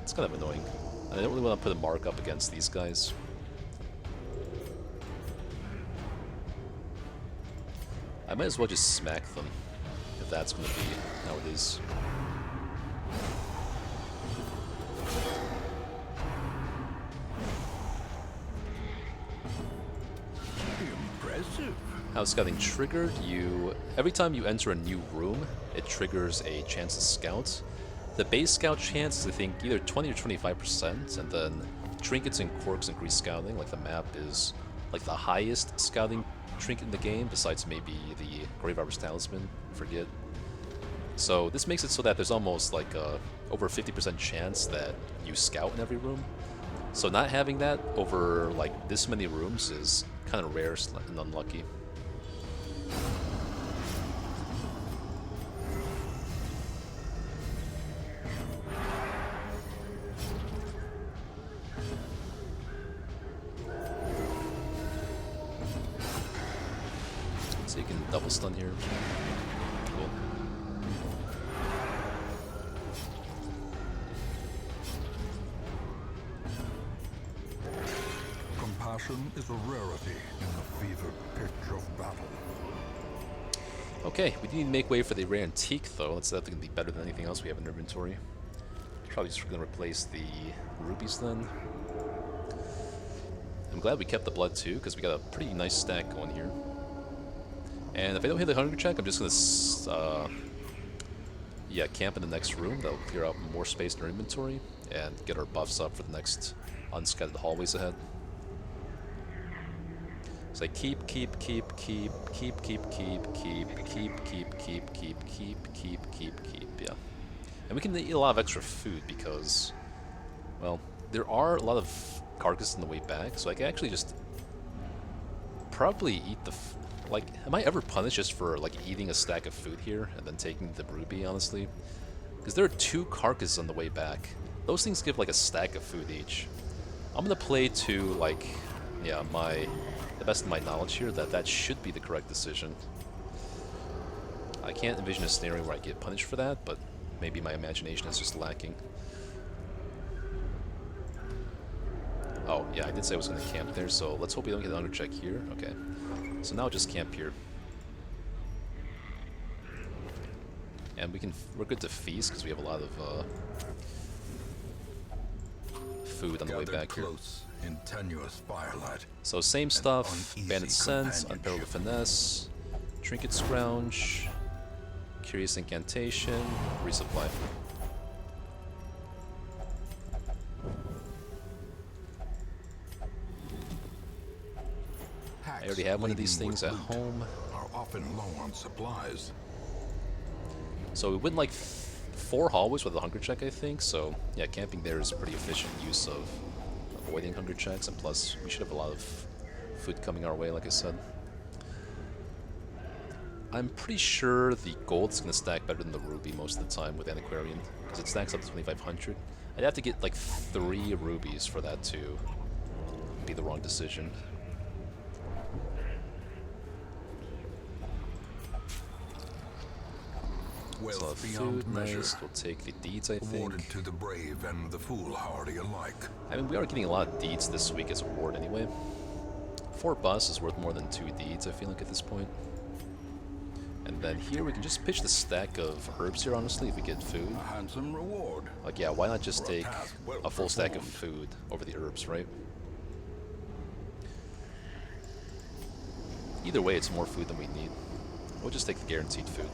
[SPEAKER 2] It's kind of annoying. I don't really want to put a mark up against these guys. I might as well just smack them, if that's going to be how it is.
[SPEAKER 1] Impressive.
[SPEAKER 2] How scouting triggered, every time you enter a new room, it triggers a chance to scout. The base scout chance is, I think, either 20 or 25%, and then trinkets and quirks increase scouting. Like, the map is like the highest scouting trinket in the game, besides maybe the Grave Robber's Talisman, forget. So this makes it so that there's almost like a over 50% chance that you scout in every room. So not having that over like this many rooms is kind of rare and unlucky. So you can double stun here. Cool.
[SPEAKER 1] Compassion is a rarity in the fevered pitch of battle.
[SPEAKER 2] Okay, we do need to make way for the rare antique though. That's definitely going to be better than anything else we have in inventory. Probably just going to replace the rubies then. I'm glad we kept the blood too, because we got a pretty nice stack going here. And if I don't hit the hunger check, I'm just going to yeah, camp in the next room. That'll clear out more space in our inventory and get our buffs up for the next unscattered hallways ahead. So I keep, yeah. And we can eat a lot of extra food because, well, there are a lot of carcasses on the way back, so I can actually just probably eat the... Like, am I ever punished just for, like, eating a stack of food here and then taking the ruby, honestly? Because there are 2 carcasses on the way back. Those things give, like, a stack of food each. I'm gonna play to, like, yeah, the best of my knowledge here, that should be the correct decision. I can't envision a scenario where I get punished for that, but maybe my imagination is just lacking. Oh, yeah, I did say I was going to camp there, so let's hope we don't get an hunger check here. Okay. So now just camp here. And we're good to feast because we have a lot of food on the way back here.
[SPEAKER 1] Close in tenuous firelight.
[SPEAKER 2] So same stuff,
[SPEAKER 1] uneasy
[SPEAKER 2] Bandit Sense,
[SPEAKER 1] companionship.
[SPEAKER 2] Unparalleled Finesse, Trinket Scrounge, Curious Incantation, Resupply. I already have one of these things at home.
[SPEAKER 1] Are often low on supplies.
[SPEAKER 2] So we went like 4 hallways with a hunger check, I think. So yeah, camping there is a pretty efficient use of avoiding hunger checks, and plus we should have a lot of food coming our way, like I said. I'm pretty sure the gold's gonna stack better than the ruby most of the time with Antiquarian, because it stacks up to 2,500. I'd have to get like 3 rubies for that to be the wrong decision.
[SPEAKER 1] Wealth
[SPEAKER 2] Food,
[SPEAKER 1] beyond measure,
[SPEAKER 2] nice. We'll take the deeds, I
[SPEAKER 1] awarded
[SPEAKER 2] think.
[SPEAKER 1] to the brave and the foolhardy alike.
[SPEAKER 2] I mean, we are getting a lot of deeds this week as a reward anyway. 4 busts is worth more than 2 deeds, I feel like, at this point. And then here we can just pitch the stack of herbs here, honestly, if we get food.
[SPEAKER 1] A handsome reward.
[SPEAKER 2] Like, yeah, why not just
[SPEAKER 1] For a
[SPEAKER 2] take
[SPEAKER 1] task well
[SPEAKER 2] a full stack of
[SPEAKER 1] performed.
[SPEAKER 2] food over the herbs, right? Either way, it's more food than we need. We'll just take the guaranteed food.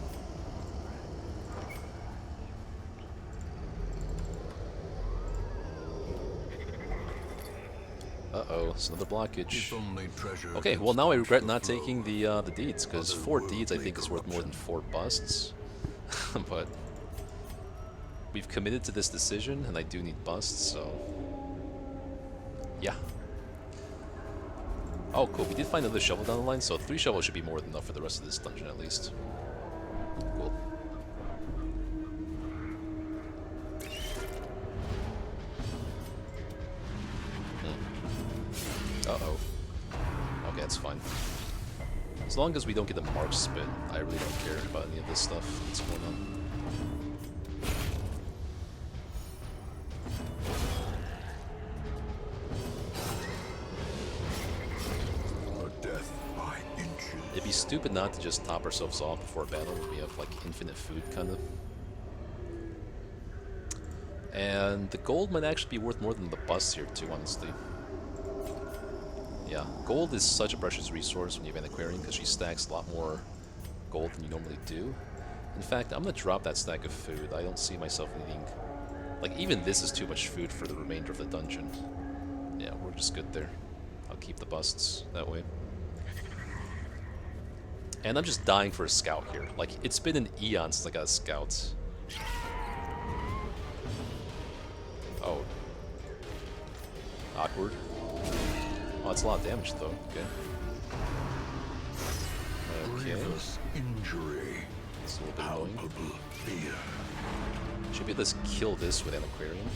[SPEAKER 2] Uh-oh, it's another blockage.
[SPEAKER 1] If only treasure
[SPEAKER 2] Okay,
[SPEAKER 1] could
[SPEAKER 2] well now I
[SPEAKER 1] spark
[SPEAKER 2] regret
[SPEAKER 1] the
[SPEAKER 2] not
[SPEAKER 1] flow.
[SPEAKER 2] taking the deeds, because 4 deeds I
[SPEAKER 1] Otherworldly
[SPEAKER 2] think is worth more than 4 busts. But we've committed to this decision, and I do need busts, so yeah. Oh, cool. We did find another shovel down the line, so 3 shovels should be more than enough for the rest of this dungeon at least. Cool. Uh-oh. Okay, that's fine. As long as we don't get the mark spit, I really don't care about any of this stuff that's going on.
[SPEAKER 1] A death by inches.
[SPEAKER 2] It'd be stupid not to just top ourselves off before a battle when we have like infinite food, kind of. And the gold might actually be worth more than the busts here too, honestly. Yeah, gold is such a precious resource when you have Antiquarian because she stacks a lot more gold than you normally do. In fact, I'm going to drop that stack of food. I don't see myself needing... Like, even this is too much food for the remainder of the dungeon. Yeah, we're just good there. I'll keep the busts that way. And I'm just dying for a scout here. Like, it's been an eon since I got a scout. Oh. Awkward. Oh, it's a lot of damage, though. Okay. Okay.
[SPEAKER 1] Grievous injury.
[SPEAKER 2] It's a little bit annoying.
[SPEAKER 1] Palpable fear.
[SPEAKER 2] Should be able to kill this with an Aquarium.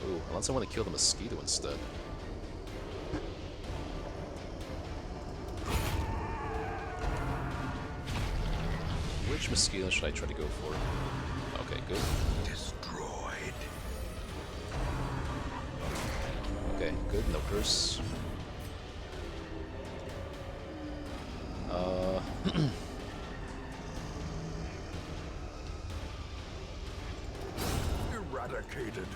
[SPEAKER 2] Ooh, unless I want to kill the mosquito instead. Which mosquito should I try to go for? Okay, good.
[SPEAKER 1] Destroyed.
[SPEAKER 2] Okay, good. No curse.
[SPEAKER 1] Eradicated.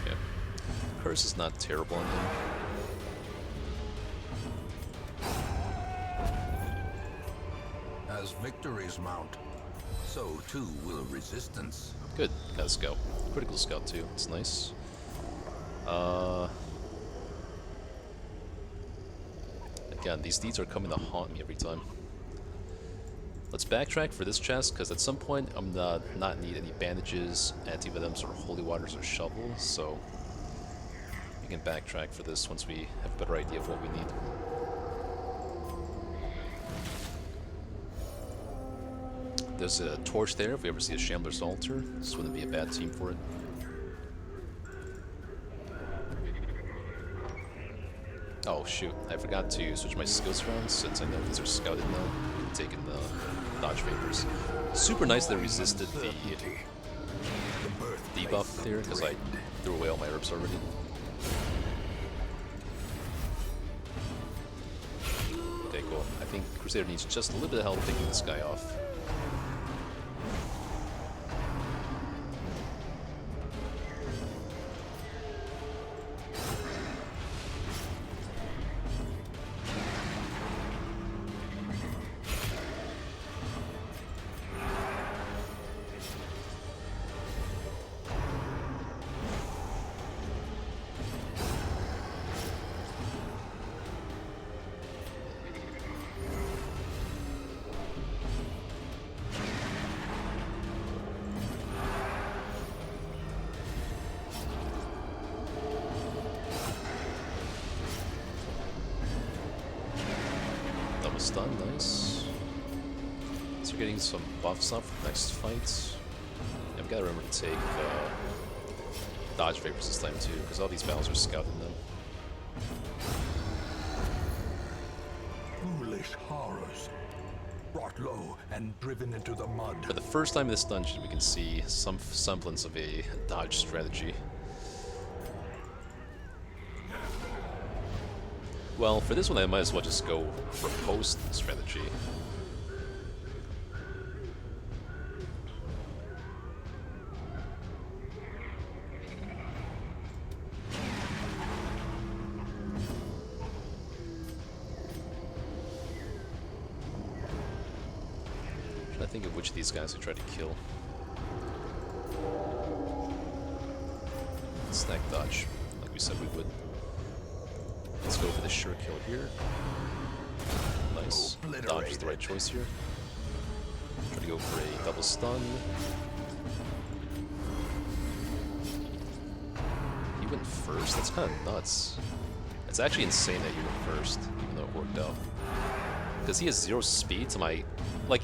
[SPEAKER 2] Okay. Curse is not terrible on him.
[SPEAKER 1] As victories mount, so too will resistance.
[SPEAKER 2] Good. Got a scout. Critical scout too. It's nice. Again, these deeds are coming to haunt me every time. Let's backtrack for this chest, because at some point I'm not need any bandages, antivenoms, or holy waters, or shovels, so we can backtrack for this once we have a better idea of what we need. There's a torch there if we ever see a Shambler's Altar. This wouldn't be a bad team for it. Oh shoot, I forgot to switch my skills around since I know these are scouted now. I'm taking the dodge vapors. Super nice they resisted the debuff there because I threw away all my herbs already. Okay, cool. I think Crusader needs just a little bit of help taking this guy off. Stun, nice. So we're getting some buffs up for the next fight. Yeah, we gotta remember to take dodge vapors this time too, because all these battles are scouting them.
[SPEAKER 1] Foolish horrors, brought low and driven into the mud.
[SPEAKER 2] For the first time in this dungeon, we can see some semblance of a dodge strategy. Well, for this one I might as well just go for post strategy. Trying to think of which of these guys I try to kill. Stack dodge, like we said we would. Let's go for the sure kill here. Nice. Dodge is the right choice here. Try to go for a double stun. He went first? That's kind of nuts. It's actually insane that he went first, even though it worked out. Because he has 0 speed to my... Like,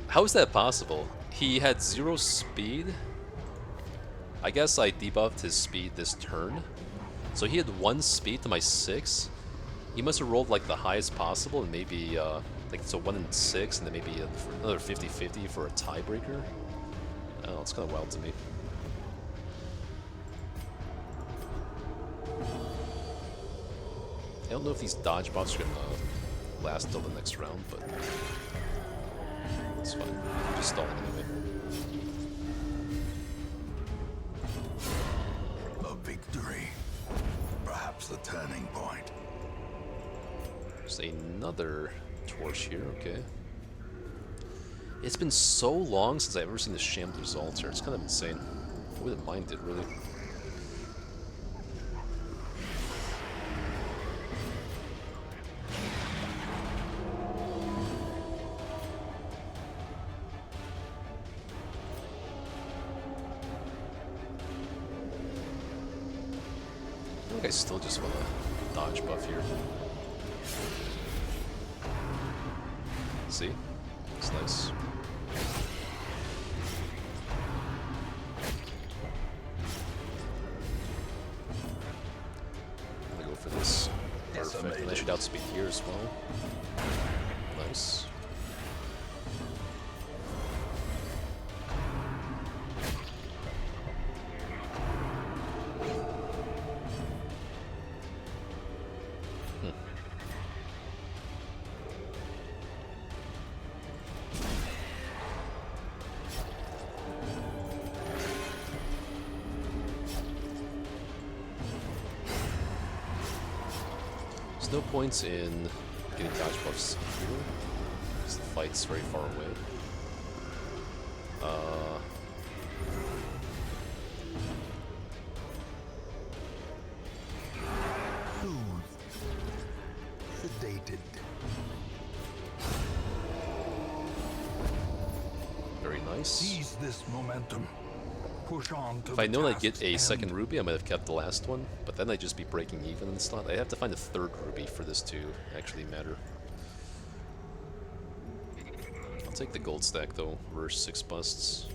[SPEAKER 2] how is that possible? He had 0 speed? I guess I debuffed his speed this turn. So he had 1 speed to my 6. He must have rolled like the highest possible and maybe like so 1 in 6 and then maybe another 50-50 for a tiebreaker. I don't know, it's kind of wild to me. I don't know if these dodge buffs are gonna last till the next round, but it's fine. I'm just stalling anyway.
[SPEAKER 1] A victory. Perhaps the turning point.
[SPEAKER 2] There's another torch here, okay. It's been so long since I've ever seen the Shambler's Altar. It's kind of insane. I wouldn't mind it, really. I think I still just want a dodge buff here. See? It's nice. I'm gonna go for this. Perfect. And I should outspeed here as well. Nice. There's no points in getting dodge buffs here, because the fight's very far away.
[SPEAKER 1] Sedated.
[SPEAKER 2] Very nice.
[SPEAKER 1] Seize this momentum. Push on to
[SPEAKER 2] If I known I'd
[SPEAKER 1] task's
[SPEAKER 2] get a
[SPEAKER 1] end.
[SPEAKER 2] second ruby, I might have kept the last one, but then I'd just be breaking even in the slot. I have to find a third ruby for this to actually matter. take the gold stack though, versus 6 busts.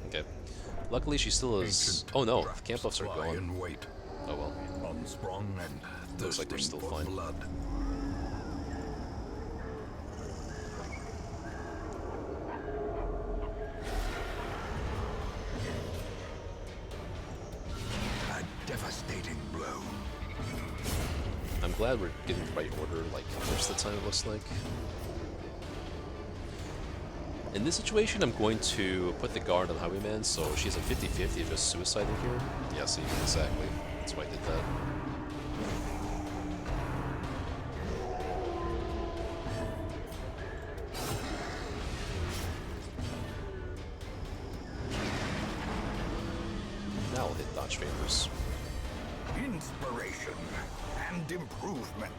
[SPEAKER 2] Okay. Luckily she still is... Oh no, camp buffs are gone. Oh well.
[SPEAKER 1] Unsprung and
[SPEAKER 2] Looks like we're still
[SPEAKER 1] thirsting for
[SPEAKER 2] fine.
[SPEAKER 1] blood. A devastating blow.
[SPEAKER 2] I'm glad we're getting the right order, like, most of the time it looks like. In this situation, I'm going to put the guard on Highwayman, so she has a 50-50 of just suiciding here. Yeah, see, exactly. That's why I did that. Now I'll hit dodge favors.
[SPEAKER 1] Inspiration and improvement.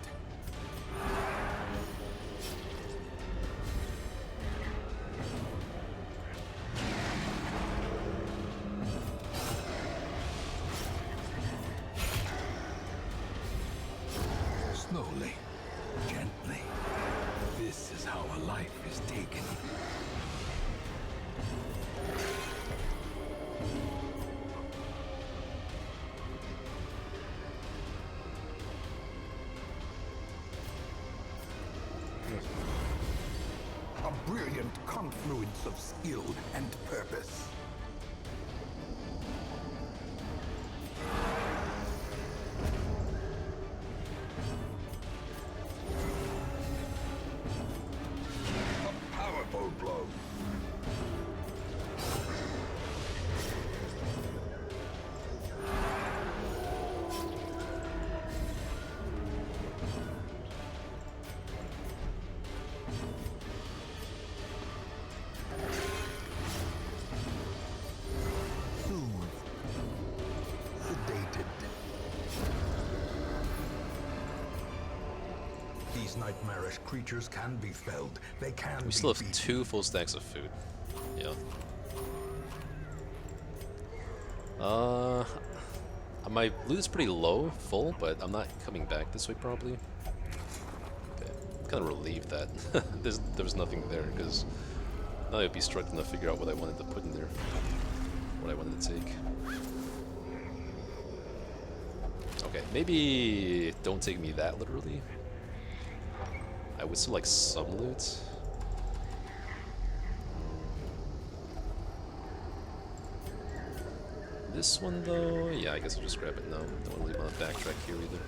[SPEAKER 1] Slowly, gently. This is how a life is taken. A brilliant confluence of skill and purpose. A powerful blow. These nightmarish creatures can be felled. They can
[SPEAKER 2] We still have 2 full stacks of food. Yeah. My loot is pretty low, full, but I'm not coming back this way probably. Okay. I'm kind of relieved that there was nothing there, because now I'd be struggling to figure out what I wanted to put in there. What I wanted to take. Okay, maybe don't take me that literally. I would still like some loot. This one though, yeah, I guess I'll just grab it now. Don't really want to backtrack here either.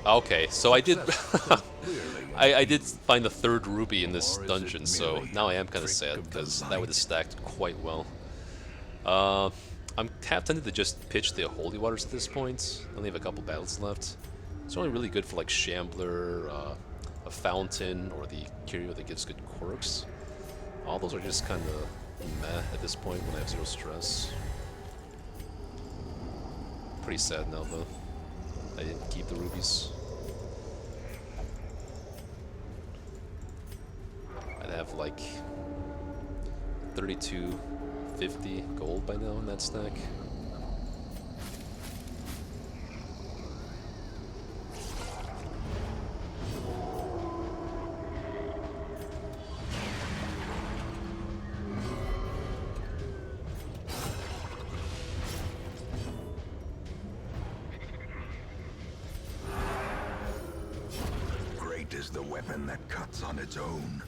[SPEAKER 2] Okay, so I did I did find the 3rd ruby in this dungeon, so now I am kind of sad, because that would have stacked quite well. I'm half tempted to just pitch the Holy Waters at this point. I only have a couple battles left. It's only really good for like Shambler, a Fountain, or the Curio that gives good quirks. All those are just kind of meh at this point when I have 0 stress. Pretty sad now though. I didn't keep the rubies. I'd have like 3250 gold by now in that stack.
[SPEAKER 1] Great is the weapon that cuts on its own.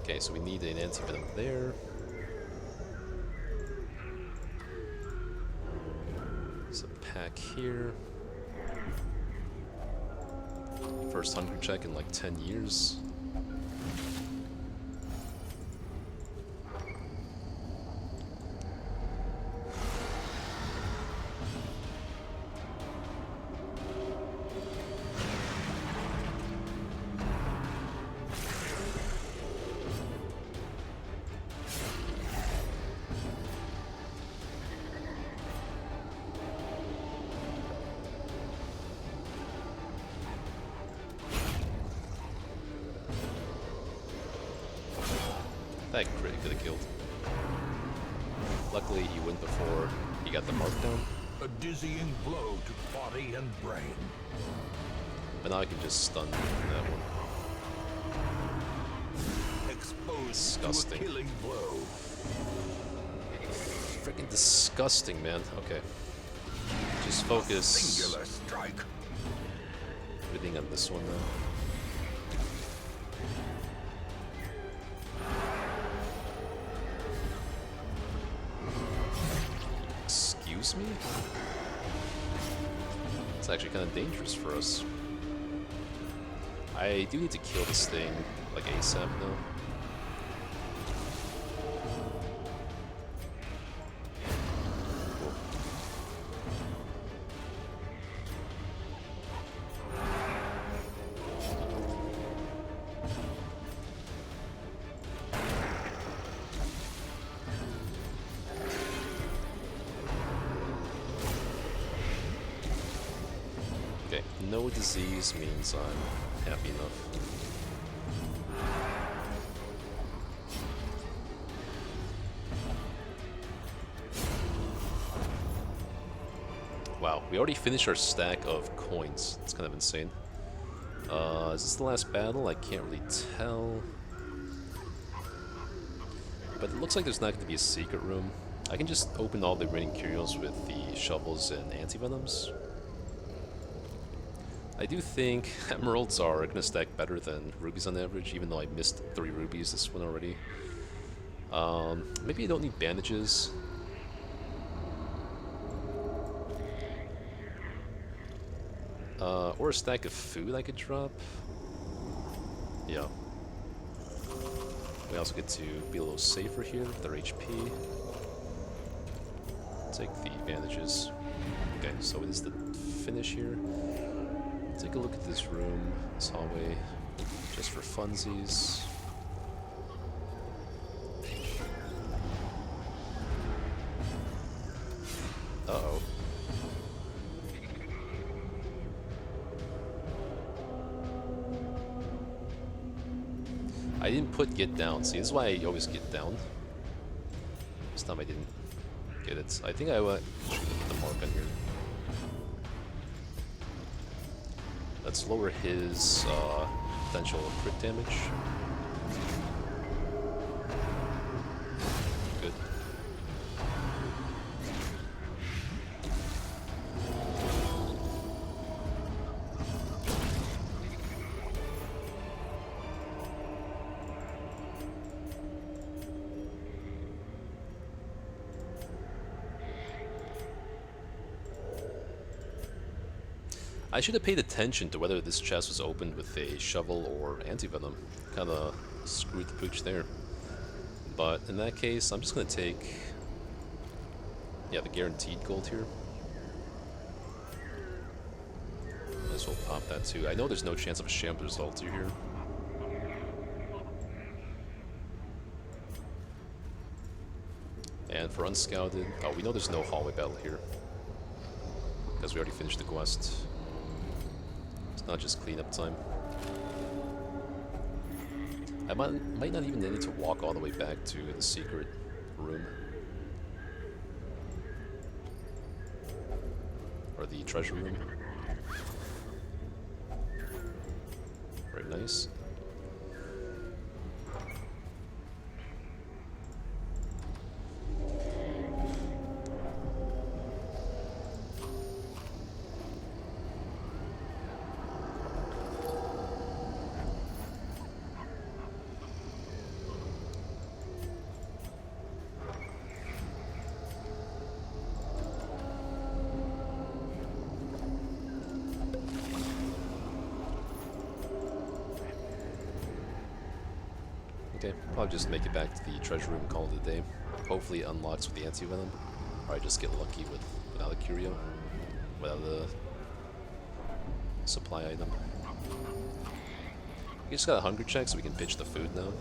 [SPEAKER 2] Okay, so we need an anti-venom there. attack here. First hunger check in like 10 years. That crit could have killed. Luckily, he went before he got the mark down.
[SPEAKER 1] A dizzying blow to body and brain.
[SPEAKER 2] But now I can just stun that one.
[SPEAKER 1] Exposed
[SPEAKER 2] Disgusting.
[SPEAKER 1] to a killing blow.
[SPEAKER 2] Freaking disgusting, man. Okay. Just focus
[SPEAKER 1] Singular strike.
[SPEAKER 2] everything on this one now. Excuse me? It's actually kind of dangerous for us. I do need to kill this thing like ASAP though. Cool. Okay, no disease means I'm happy enough. Wow, we already finished our stack of coins. It's kind of insane. Is this the last battle? I can't really tell. But it looks like there's not going to be a secret room. I can just open all the remaining curios with the shovels and antivenoms. I do think emeralds are going to stack better than rubies on average, even though I missed 3 rubies this one already. Maybe I don't need bandages. Or a stack of food I could drop. Yeah. We also get to be a little safer here with our HP. Take the bandages. Okay, so it is the finish here. Take a look at this room, this hallway, just for funsies. Uh-oh. I didn't put get down. See, this is why I always get down. This time I didn't get it. I think I should put the mark on here. Let's lower his potential crit damage. Good. I should have paid attention to whether this chest was opened with a shovel or antivenom. Kinda screwed the pooch there. But in that case, I'm just gonna take, yeah, the guaranteed gold here. Might as well pop that too. I know there's no chance of a sham result here. And for unscouted, oh, we know there's no hallway battle here, because we already finished the quest. It's not just cleanup time. I might not even need to walk all the way back to the secret room. Or the treasure room. Very nice. Okay, probably just make it back to the treasure room and call it a day. Hopefully it unlocks with the anti-venom. Or I just get lucky without a curio. Without a supply item. We just got a hunger check so we can pitch the food now.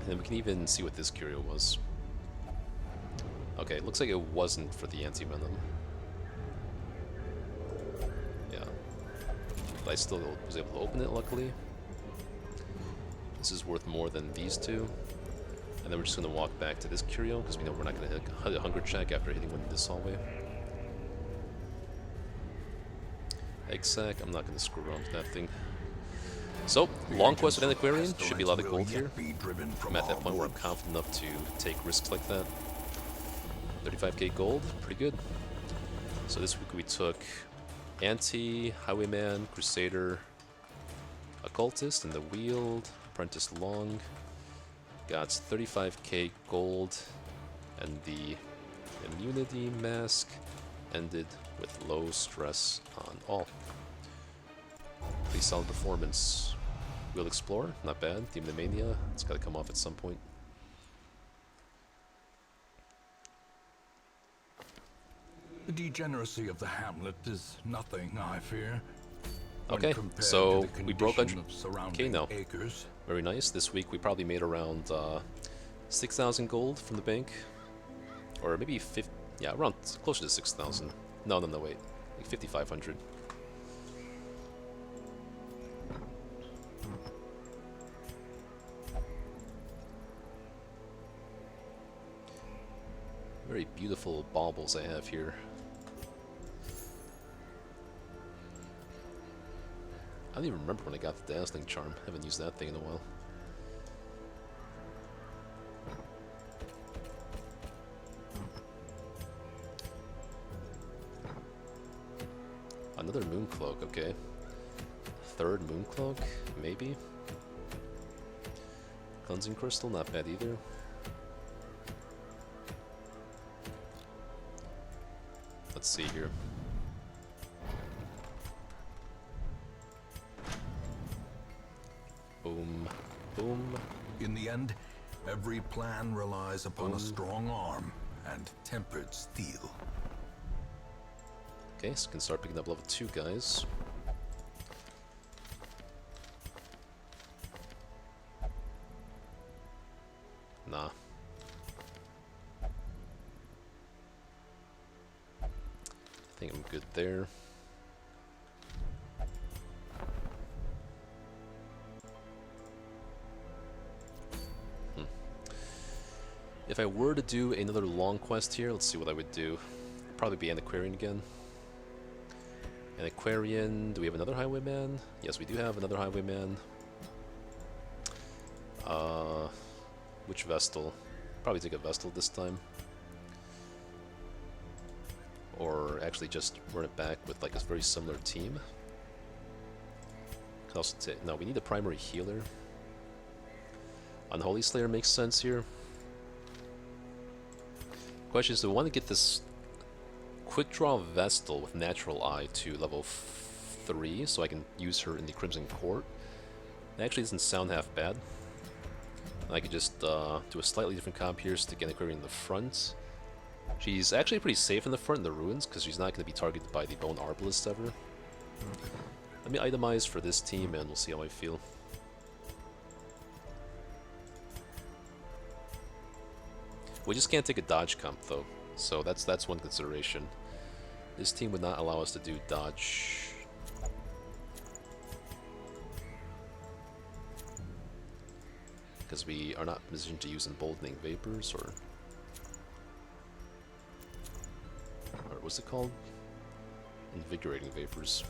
[SPEAKER 2] And then we can even see what this curio was. Okay, looks like it wasn't for the anti-venom. Yeah. But I still was able to open it, luckily. This is worth more than these two. And then we're just going to walk back to this curio, because we know we're not going to hit a hunger check after hitting one in this hallway. Egg sack, I'm not going to screw around with that thing. So, long quest with an aquarium, should be a lot of gold here. I'm at that point where I'm confident enough to take risks like that. 35k gold, pretty good. So this week we took Anti, Highwayman, Crusader, Occultist, and the Wield, Apprentice Long. Got 35k gold, and the Immunity Mask ended with low stress on all. Pretty solid performance. We'll explore, not bad. Demonomania, it's got to come off at some point.
[SPEAKER 1] The degeneracy of the hamlet is nothing, I fear.
[SPEAKER 2] Okay, so we broke 100k now.
[SPEAKER 1] Acres.
[SPEAKER 2] Very nice. This week we probably made around 6,000 gold from the bank. Or maybe 50, yeah, around closer to 6,000. No, wait. Like 5,500. Very beautiful baubles I have here. I don't even remember when I got the Dazzling Charm. Haven't used that thing in a while. Another Moon Cloak, okay. Third Moon Cloak, maybe. Cleansing Crystal, not bad either. Let's see here. Boom, boom.
[SPEAKER 1] In the end, every plan relies upon a strong arm and tempered steel.
[SPEAKER 2] Okay, so we can start picking up level 2 guys. Nah. I think I'm good there. If I were to do another long quest here, let's see what I would do. Probably be an Aquarian again. An Aquarian, do we have another Highwayman? Yes, we do have another Highwayman. Which Vestal? Probably take a Vestal this time. Or actually just run it back with like a very similar team. Could also take, no, we need a primary healer. Unholy Slayer makes sense here. Question is, do we want to get this Quick Draw Vestal with Natural Eye to level 3 so I can use her in the Crimson Court? It actually doesn't sound half bad. I could just do a slightly different comp here to get Aquarian in the front. She's actually pretty safe in the front in the ruins because she's not going to be targeted by the Bone Arbalist ever. Let me itemize for this team and we'll see how I feel. We just can't take a dodge comp though, so that's one consideration. This team would not allow us to do dodge. Because we are not in a position to use Emboldening Vapors or what's it called? Invigorating Vapors.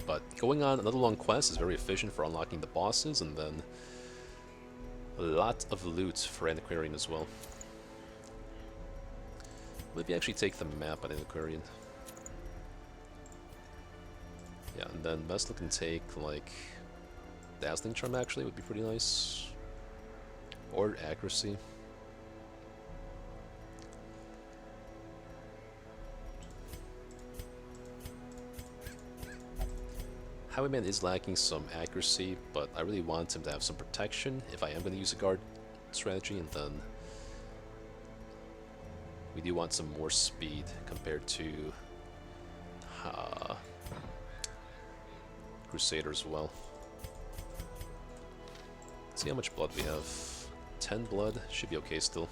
[SPEAKER 2] But going on another long quest is very efficient for unlocking the bosses, and then a lot of loot for Antiquarian as well. Maybe actually take the map on Antiquarian. Yeah, and then Vestal can take, like, Dazzling Charm actually would be pretty nice. Or Accuracy. Highwayman is lacking some accuracy, but I really want him to have some protection if I am going to use a guard strategy, and then we do want some more speed compared to Crusader as well. Let's see how much blood we have. 10 blood, should be okay still.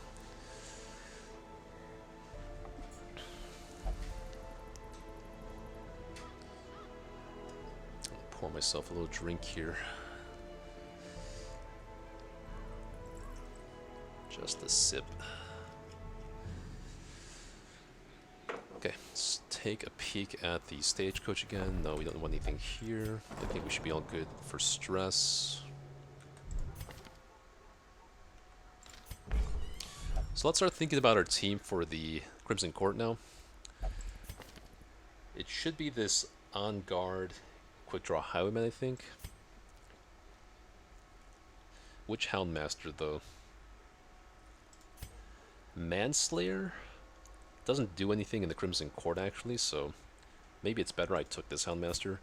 [SPEAKER 2] Pour myself a little drink here. Just a sip. Okay, let's take a peek at the stagecoach again. No, we don't want anything here. I think we should be all good for stress. So let's start thinking about our team for the Crimson Court now. It should be this on guard quick draw highwayman, I think. Which Houndmaster though? Manslayer doesn't do anything in the Crimson Court actually, so maybe it's better I took this Houndmaster.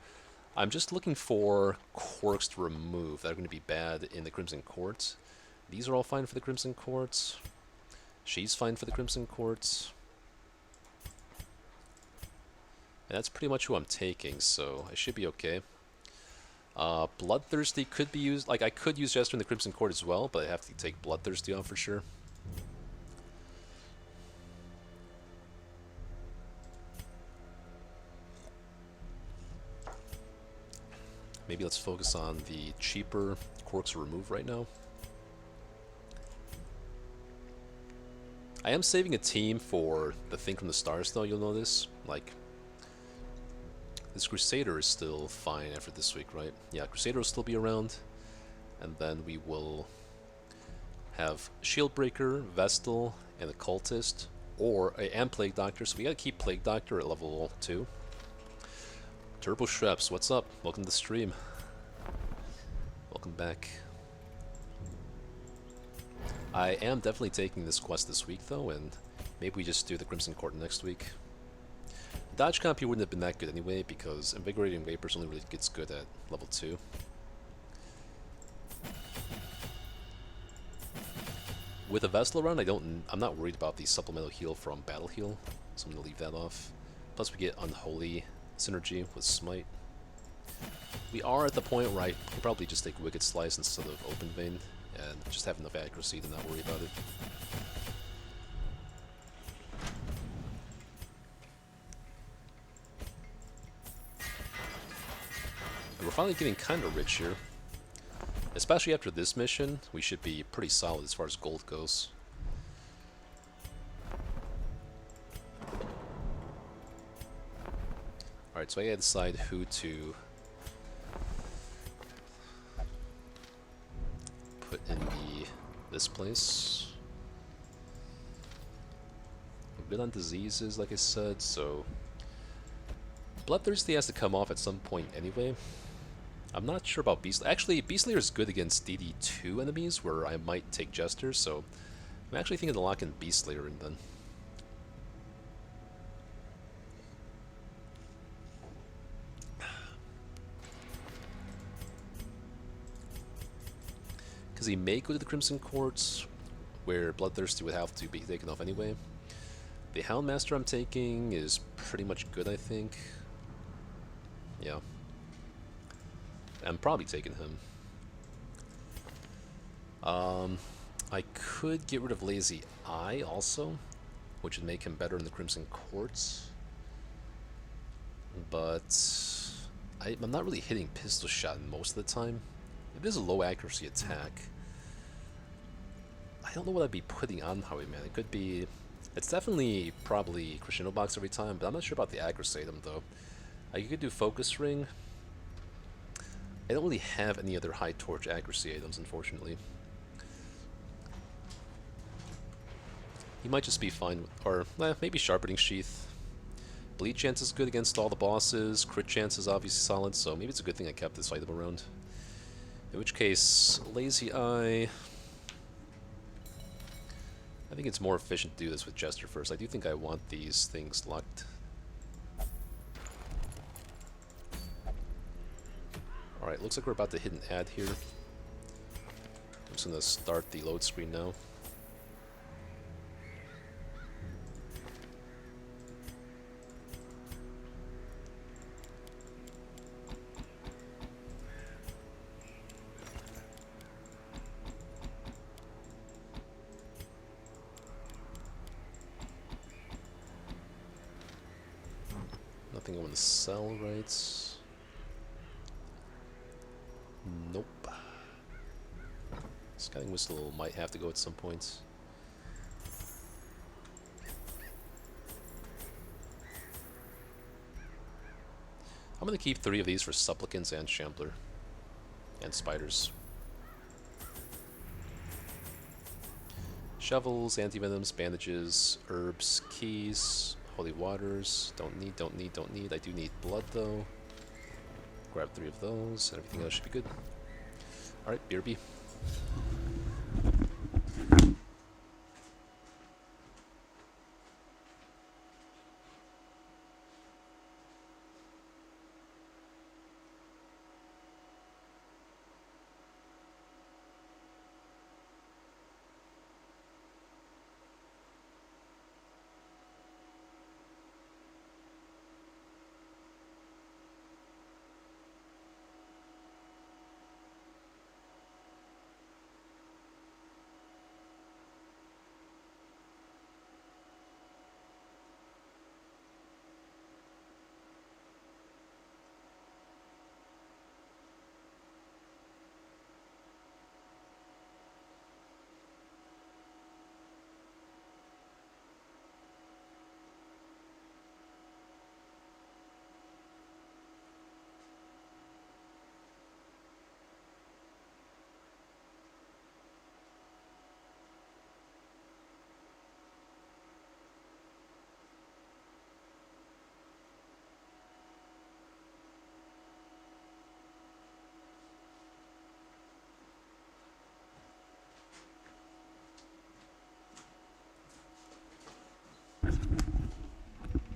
[SPEAKER 2] I'm just looking for quirks to remove that are going to be bad in the Crimson Court. These are all fine for the Crimson Court. She's fine for the Crimson Court. And that's pretty much who I'm taking, so I should be okay. Bloodthirsty could be used, like I could use Jester in the Crimson Court as well, but I have to take Bloodthirsty off for sure. Maybe let's focus on the cheaper quirks to remove right now. I am saving a team for the thing from the stars though, you'll notice. Like, this Crusader is still fine after this week, right? Yeah, Crusader will still be around. And then we will have Shieldbreaker, Vestal, and a Cultist. And Plague Doctor, so we gotta keep Plague Doctor at level 2. Turbo Shreps, what's up? Welcome to the stream. Welcome back. I am definitely taking this quest this week though, and maybe we just do the Crimson Court next week. Dodge comp here wouldn't have been that good anyway, because Invigorating Vapors only really gets good at level 2. With a Vestal around, I'm not worried about the supplemental heal from Battle Heal, so I'm gonna leave that off. Plus we get Unholy synergy with Smite. We are at the point where I can probably just take Wicked Slice instead of Open Vein, and just have enough accuracy to not worry about it. And we're finally getting kind of rich here. Especially after this mission, we should be pretty solid as far as gold goes. Alright, so I gotta decide who to put in this place. I'm good on diseases, like I said, so Bloodthirsty has to come off at some point anyway. I'm not sure about Beast. Actually, Beast Slayer is good against DD2 enemies, where I might take Jester, so I'm actually thinking to lock in Beast Slayer in then. Because he may go to the Crimson Courts, where Bloodthirsty would have to be taken off anyway. The Houndmaster I'm taking is pretty much good, I think. Yeah. I'm probably taking him. I could get rid of Lazy Eye also, which would make him better in the Crimson Courts. But I'm not really hitting Pistol Shot most of the time. It is a low accuracy attack. I don't know what I'd be putting on Highwayman. It could be... It's definitely probably Crescendo Box every time, but I'm not sure about the accuracy item though. You could do Focus Ring. I don't really have any other high torch accuracy items, unfortunately. He might just be fine, or maybe Sharpening Sheath. Bleed Chance is good against all the bosses. Crit Chance is obviously solid, so maybe it's a good thing I kept this item around. In which case, Lazy Eye... I think it's more efficient to do this with Jester first. I do think I want these things locked. Alright, looks like we're about to hit an ad here. I'm just gonna start the load screen now. Nothing I want to sell, right? Nope. Scouting Whistle might have to go at some point. I'm going to keep 3 of these for Supplicants and Shambler. And Spiders. Shovels, Antivenoms, Bandages, Herbs, Keys, Holy Waters. Don't need. I do need Blood though. Grab 3 of those, and everything else should be good. Alright, BRB.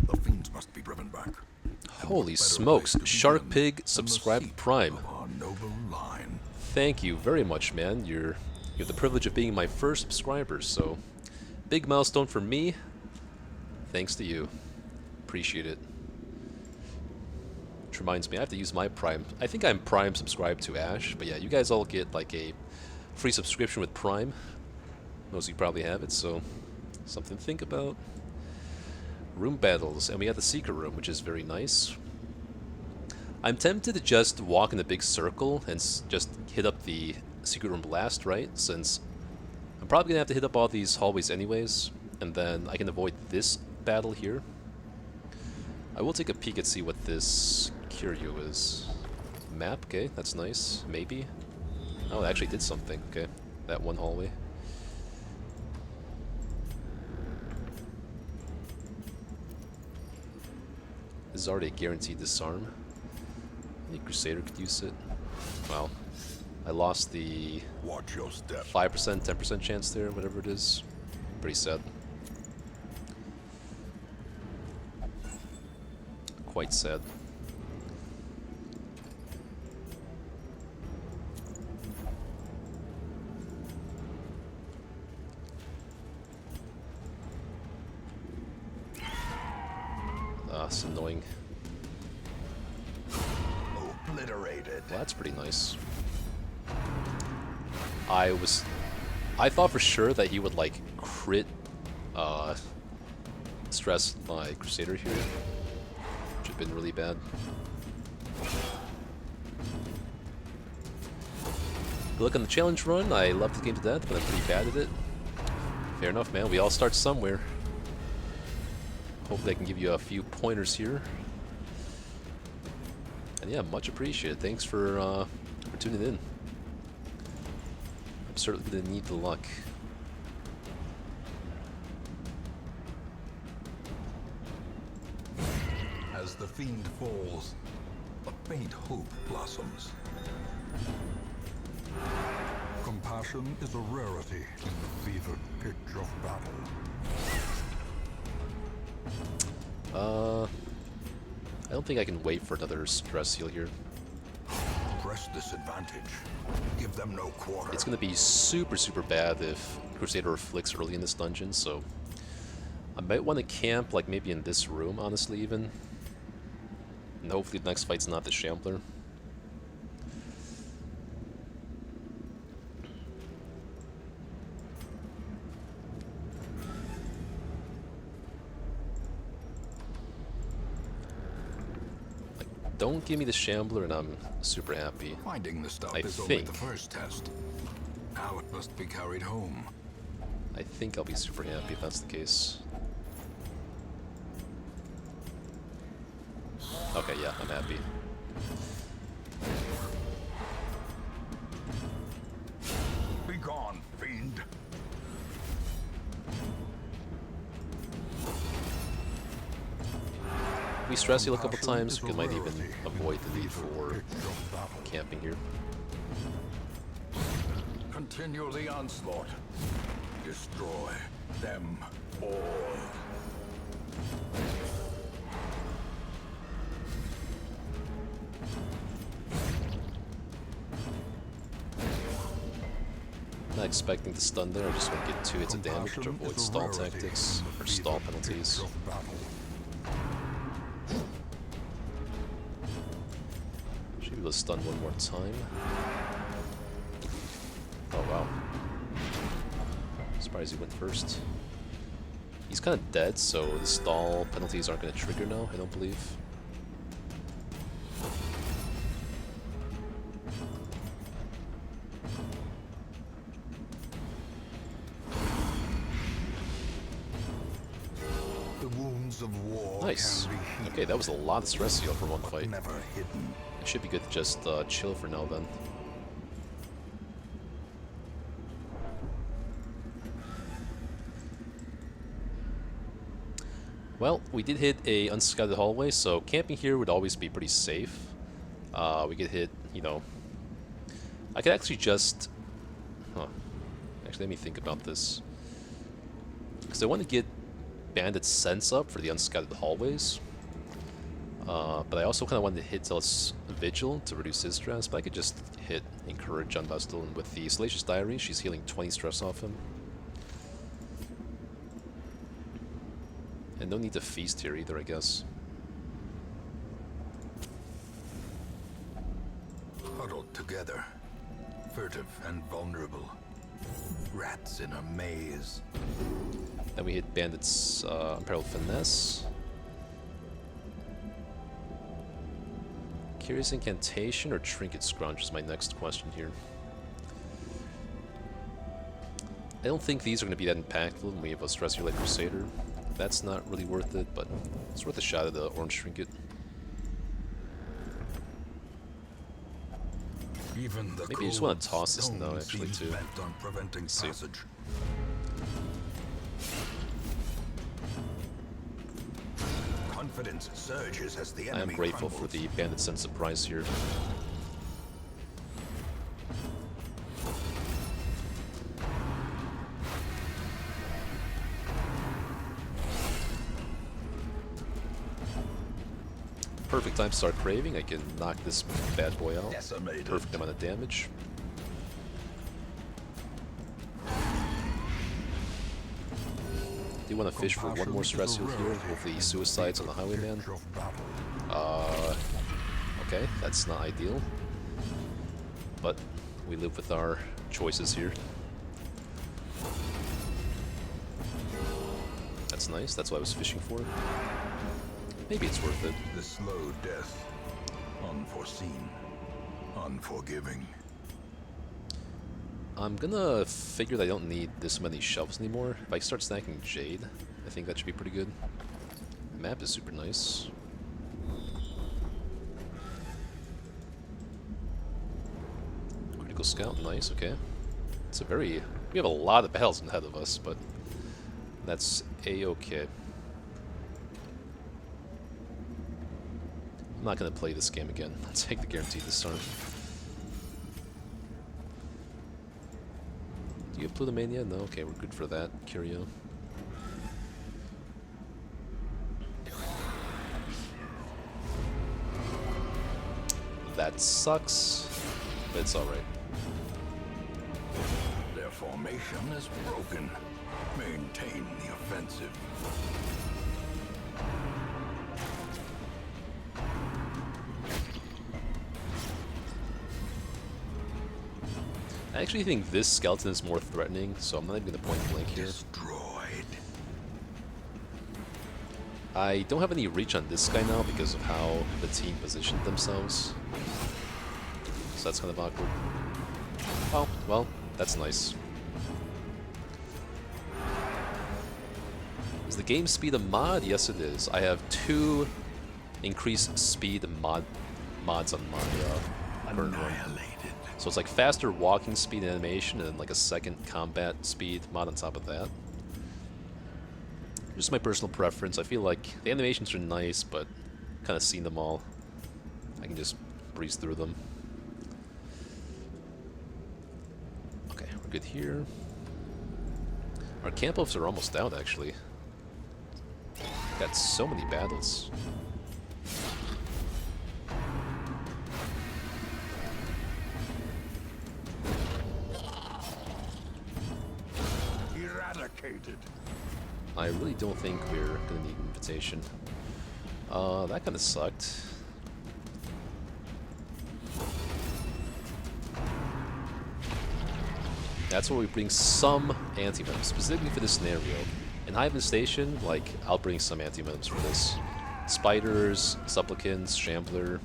[SPEAKER 1] The fiends must be driven back.
[SPEAKER 2] Holy smokes, Shark Pig subscribed Prime.
[SPEAKER 1] Our noble line.
[SPEAKER 2] Thank you very much, man. You have the privilege of being my first subscriber, so big milestone for me. Thanks to you. Appreciate it. Which reminds me, I have to use my Prime. I think I'm Prime subscribed to Ash, but yeah, you guys all get like a free subscription with Prime. Most of you probably have it, so something to think about. Room battles, and we have the secret room, which is very nice. I'm tempted to just walk in a big circle and just hit up the secret room last, right? Since I'm probably gonna have to hit up all these hallways anyways, and then I can avoid this battle here. I will take a peek and see what this curio is. Map, okay, that's nice. Maybe. Oh, it actually did something. Okay, that one hallway. This is already a guaranteed disarm. Any Crusader could use it. Well, I lost the 5%, 10% chance there, whatever it is. Pretty sad. Quite sad. It's annoying.
[SPEAKER 1] Obliterated.
[SPEAKER 2] Well, that's pretty nice. I thought for sure that he would like crit stress my Crusader here, which would have been really bad. Good luck on the challenge run. I love the game to death, but I'm pretty bad at it. Fair enough, man. We all start somewhere. Hopefully I can give you a few pointers here. And yeah, much appreciated. Thanks for tuning in. I'm certainly going to need the luck.
[SPEAKER 1] As the fiend falls, a faint hope blossoms. Compassion is a rarity in the fevered pitch of battle.
[SPEAKER 2] I don't think I can wait for another stress heal here.
[SPEAKER 1] Press disadvantage. Give them no quarter.
[SPEAKER 2] It's gonna be super, super bad if Crusader reflects early in this dungeon, so I might want to camp, like maybe in this room, honestly, even. And hopefully the next fight's not the Shambler. Don't give me the Shambler and I'm super happy.
[SPEAKER 1] Finding the stuff
[SPEAKER 2] I
[SPEAKER 1] is only
[SPEAKER 2] think.
[SPEAKER 1] the first test. Now it must be carried home.
[SPEAKER 2] I think I'll be super happy if that's the case. Okay, yeah, I'm happy.
[SPEAKER 1] Be gone, fiend.
[SPEAKER 2] If we stress heal a couple times, we might even avoid the need for camping here.
[SPEAKER 1] Continue the onslaught. Destroy them all.
[SPEAKER 2] Not expecting to stun there, I just want to get 2 hits of damage to avoid stall tactics or stall penalties. Should be able to stun one more time. Oh wow. Surprised he went first. He's kind of dead, so the stall penalties aren't going to trigger now, I don't believe.
[SPEAKER 1] The wounds of war
[SPEAKER 2] Nice.
[SPEAKER 1] can be healed,
[SPEAKER 2] Okay, that was a lot of stress heal for one fight.
[SPEAKER 1] never hidden.
[SPEAKER 2] It should be good to just chill for now then. Well, we did hit a unscouted hallway, so camping here would always be pretty safe. We could hit, you know... I could actually just... Huh. Actually, let me think about this. Because I want to get Bandit's sense up for the unscouted hallways. But I also kind of wanted to hit Zealot's Vigil to reduce his stress, but I could just hit Encourage on Vestal, and with the Salacious Diary, she's healing 20 stress off him. And no need to feast here either, I guess.
[SPEAKER 1] Huddled together, furtive and vulnerable. Rats in a maze.
[SPEAKER 2] Then we hit Bandit's Unparalleled Finesse. Curious Incantation or Trinket Scrunch is my next question here. I don't think these are going to be that impactful when we have a Stress Heal like Crusader. That's not really worth it, but it's worth a shot at the Orange Trinket.
[SPEAKER 1] Even the
[SPEAKER 2] Maybe I just want to toss this now, actually, too.
[SPEAKER 1] Bent on preventing
[SPEAKER 2] See.
[SPEAKER 1] passage. Confidence surges as the
[SPEAKER 2] I am
[SPEAKER 1] enemy
[SPEAKER 2] grateful for
[SPEAKER 1] crumbles.
[SPEAKER 2] the Bandit Sense of Price here. Perfect time to start craving. I can knock this bad boy out.
[SPEAKER 1] Decimated.
[SPEAKER 2] Perfect amount of damage. Do want to fish for one more stress heal here. Hopefully suicides on the Highwayman. Okay, that's not ideal. But we live with our choices here. That's nice. That's what I was fishing for. Maybe it's worth it.
[SPEAKER 1] The slow death. Unforeseen. Unforgiving.
[SPEAKER 2] I'm gonna figure that I don't need this many shelves anymore. If I start stacking Jade, I think that should be pretty good. The map is super nice. Critical Scout, nice, okay. It's a very... We have a lot of battles ahead of us, but that's a-okay. I'm not gonna play this game again. I'll take the guarantee this time. Do you have Plutomania? No? Okay, we're good for that. Curio. That sucks. but it's alright.
[SPEAKER 1] Their formation is broken. Maintain the offensive.
[SPEAKER 2] I actually think this skeleton is more threatening, so I'm not even going to point blank here.
[SPEAKER 1] Destroyed.
[SPEAKER 2] I don't have any reach on this guy now because of how the team positioned themselves. So that's kind of awkward. Oh, well, that's nice. Is the game speed a mod? Yes, it is. I have 2 increased speed mods on my current run. So it's like faster walking speed and animation, and like a second combat speed mod on top of that. Just my personal preference. I feel like the animations are nice, but kind of seen them all. I can just breeze through them. Okay, we're good here. Our camp elves are almost out, actually. Got so many battles.
[SPEAKER 1] Eradicated.
[SPEAKER 2] I really don't think we're gonna need an invitation. That kinda sucked. That's where we bring some anti-venom, specifically for this scenario. In High Station, like, I'll bring some anti-venoms for this. Spiders, Supplicants, Shambler,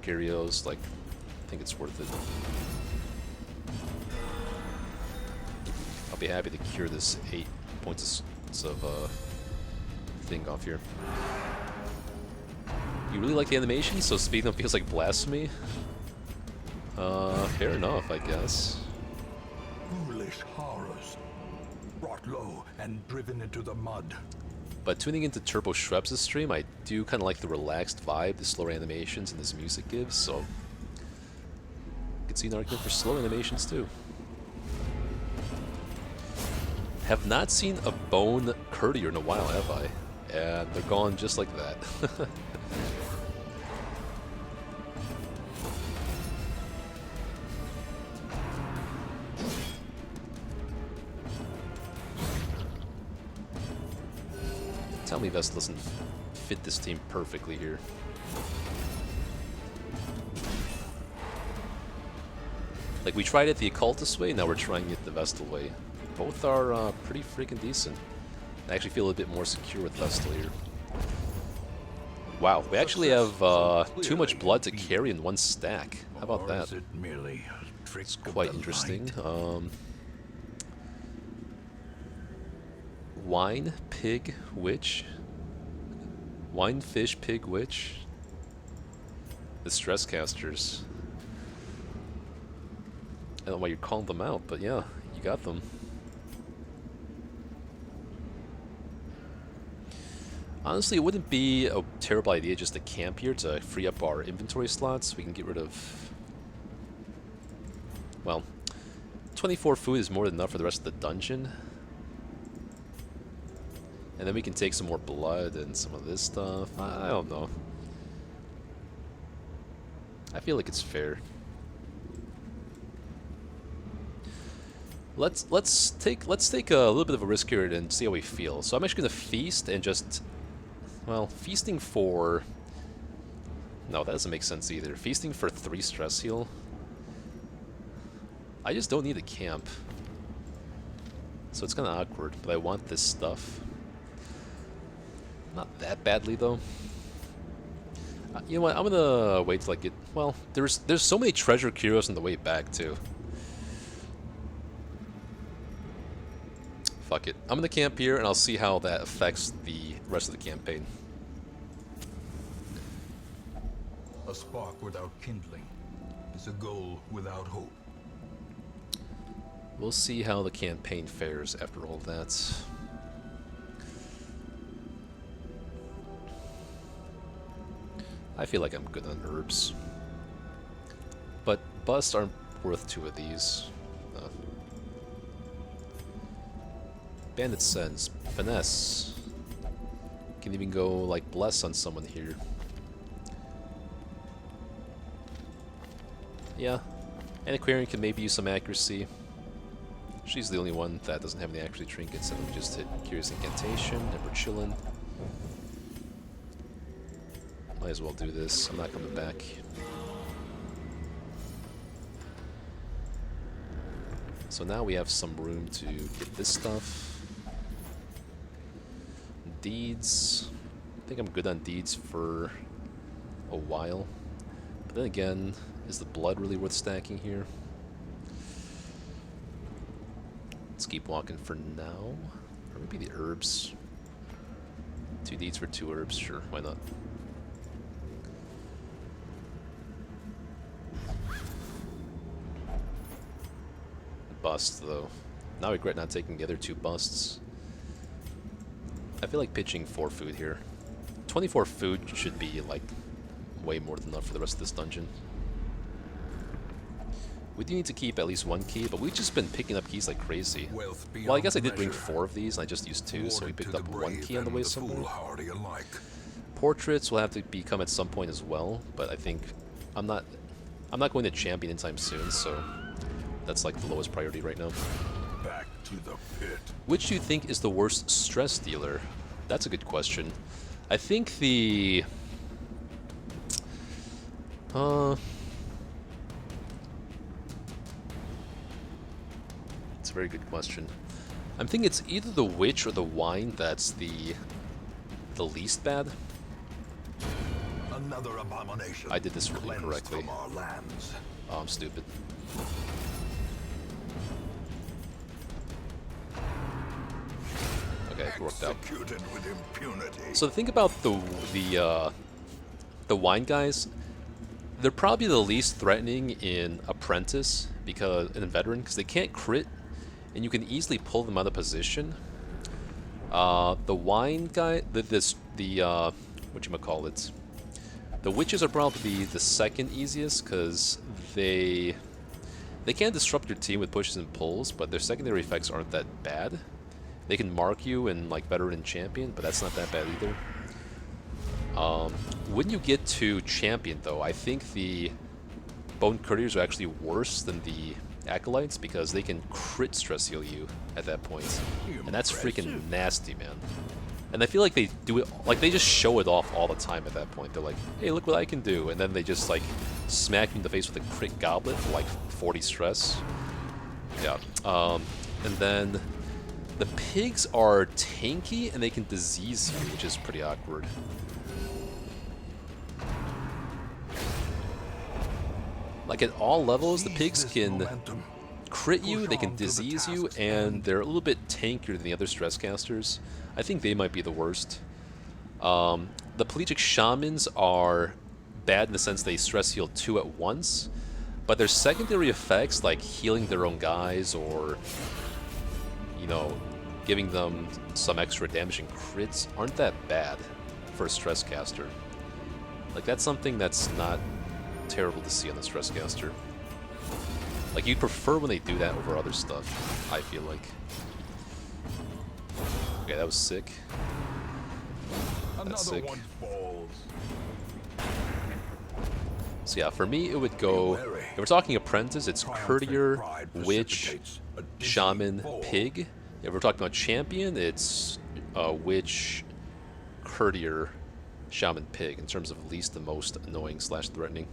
[SPEAKER 2] Gyrios, like, I think it's worth it. I'll be happy to cure this 8 points of thing off here. You really like the animation, so speeding up feels like blasphemy? Fair enough, I guess.
[SPEAKER 1] Foolish horrors. Brought low and driven into the mud.
[SPEAKER 2] But tuning into Turbo Shrebs' stream, I do kind of like the relaxed vibe, the slower animations, and this music gives, so you could see an argument for slow animations too. Have not seen a bone courtier in a while, have I? And they're gone just like that. Tell me Vest doesn't fit this team perfectly here. Like, we tried it the Occultist way, now we're trying it the Vestal way. Both are pretty freaking decent. I actually feel a bit more secure with Vestal here. Wow, we actually have too much blood to carry in one stack. How about that? It's quite interesting. Wine, pig, witch. Wine, fish, pig, witch. The stress casters. I don't know why you're calling them out, but yeah, you got them. Honestly, it wouldn't be a terrible idea just to camp here to free up our inventory slots. We can get rid of... Well, 24 food is more than enough for the rest of the dungeon. And then we can take some more blood and some of this stuff. I don't know. I feel like it's fair. Let's take a little bit of a risk here and see how we feel. So I'm actually gonna feast and just, well, feasting for... No, that doesn't make sense either. Feasting for 3 stress heal. I just don't need a camp. So it's kind of awkward, but I want this stuff. Not that badly though. You know what? I'm gonna wait till I get. Well, there's so many treasure curios on the way back too. Fuck it. I'm gonna camp here and I'll see how that affects the rest of the campaign.
[SPEAKER 1] A spark without kindling is a goal without hope.
[SPEAKER 2] We'll see how the campaign fares after all that. I feel like I'm good on herbs. But busts aren't worth 2 of these. Bandit Sense, Finesse. Can even go like Bless on someone here. Yeah, And Aquarian can maybe use some accuracy. She's the only one that doesn't have any accuracy trinkets, and we just hit Curious Incantation, and we're chillin'. Might as well do this. I'm not coming back. So now we have some room to get this stuff. Deeds. I think I'm good on deeds for a while. But then again, is the blood really worth stacking here? Let's keep walking for now. Or maybe the herbs. 2 deeds for 2 herbs, sure, why not? Bust, though. Now I regret not taking the other 2 busts. I feel like pitching 4 food here. 24 food should be, like, way more than enough for the rest of this dungeon. We do need to keep at least 1 key, but we've just been picking up keys like crazy. Well, I guess I did bring 4 of these, and I just used 2, so we picked up 1 key on the way somewhere. Portraits will have to become at some point as well, but I think I'm not going to champion anytime soon, so that's like the lowest priority right now.
[SPEAKER 1] Back to the pit.
[SPEAKER 2] Which do you think is the worst stress dealer? That's a good question. I think the... It's a very good question. I'm thinking it's either the witch or the wine that's the least bad.
[SPEAKER 1] Another abomination.
[SPEAKER 2] I did this really incorrectly.
[SPEAKER 1] From our lands.
[SPEAKER 2] Oh, I'm stupid. Okay, it worked out.
[SPEAKER 1] Executed with impunity.
[SPEAKER 2] So the thing about the wine guys, they're probably the least threatening in Apprentice in Veteran because they can't crit, and you can easily pull them out of position. The wine guy, whatchamacallit, the witches are probably the second easiest because they can disrupt your team with pushes and pulls, but their secondary effects aren't that bad. They can mark you in like Veteran and Champion, but that's not that bad either. When you get to Champion, though, I think the Bone Courtiers are actually worse than the Acolytes because they can crit stress heal you at that point, and that's freaking nasty, man. And I feel like they do it, like they just show it off all the time at that point. They're like, hey, look what I can do, and then they just like smack you in the face with a crit goblet for like 40 stress. Yeah, and then the pigs are tanky and they can disease you, which is pretty awkward. Like at all levels, the pigs can crit you, they can disease you, and they're a little bit tankier than the other stress casters. I think they might be the worst. The Pelagic Shamans are bad in the sense they stress heal 2 at once, but their secondary effects, like healing their own guys or, you know, giving them some extra damage and crits, aren't that bad for a stress caster. Like that's something that's not terrible to see on the stress caster. Like you'd prefer when they do that over other stuff, I feel like. Okay, that was sick. That's sick. So yeah, for me it would go, if we're talking Apprentice, it's Courtier, Witch, Shaman, Pig. If we're talking about Champion, it's Witch, Courtier, Shaman, Pig, in terms of least to most annoying / threatening.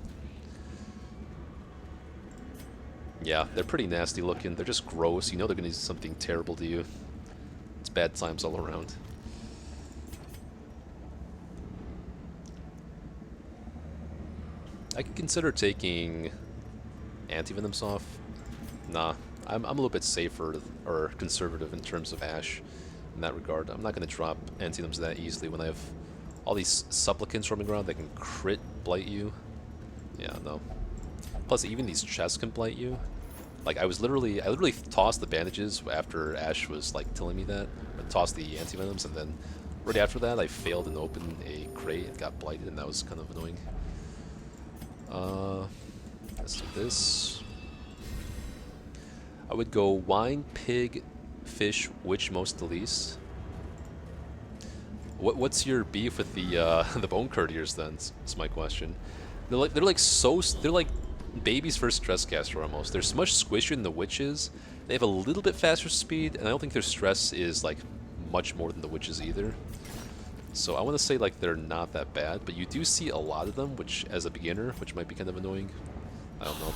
[SPEAKER 2] Yeah, they're pretty nasty looking. They're just gross. You know they're going to do something terrible to you. It's bad times all around. I could consider taking Anti-Venoms off. Nah, I'm a little bit safer or conservative in terms of Ash in that regard. I'm not going to drop Anti-Venoms that easily when I have all these Supplicants roaming around that can crit blight you. Yeah, no. Plus, even these chests can blight you. Like, I literally tossed the bandages after Ash was, like, telling me that. I tossed the Anti-Venoms, and then right after that, I failed and opened a crate and got blighted, and that was kind of annoying. Let's do this. I would go Wine, Pig, Fish, Witch most to least. What's your beef with the Bone Courtiers then? Is my question. They're like babies first stress caster almost. They're much squishier than the witches. They have a little bit faster speed, and I don't think their stress is like much more than the witches either. So I want to say like they're not that bad, but you do see a lot of them, which as a beginner, which might be kind of annoying. I don't know.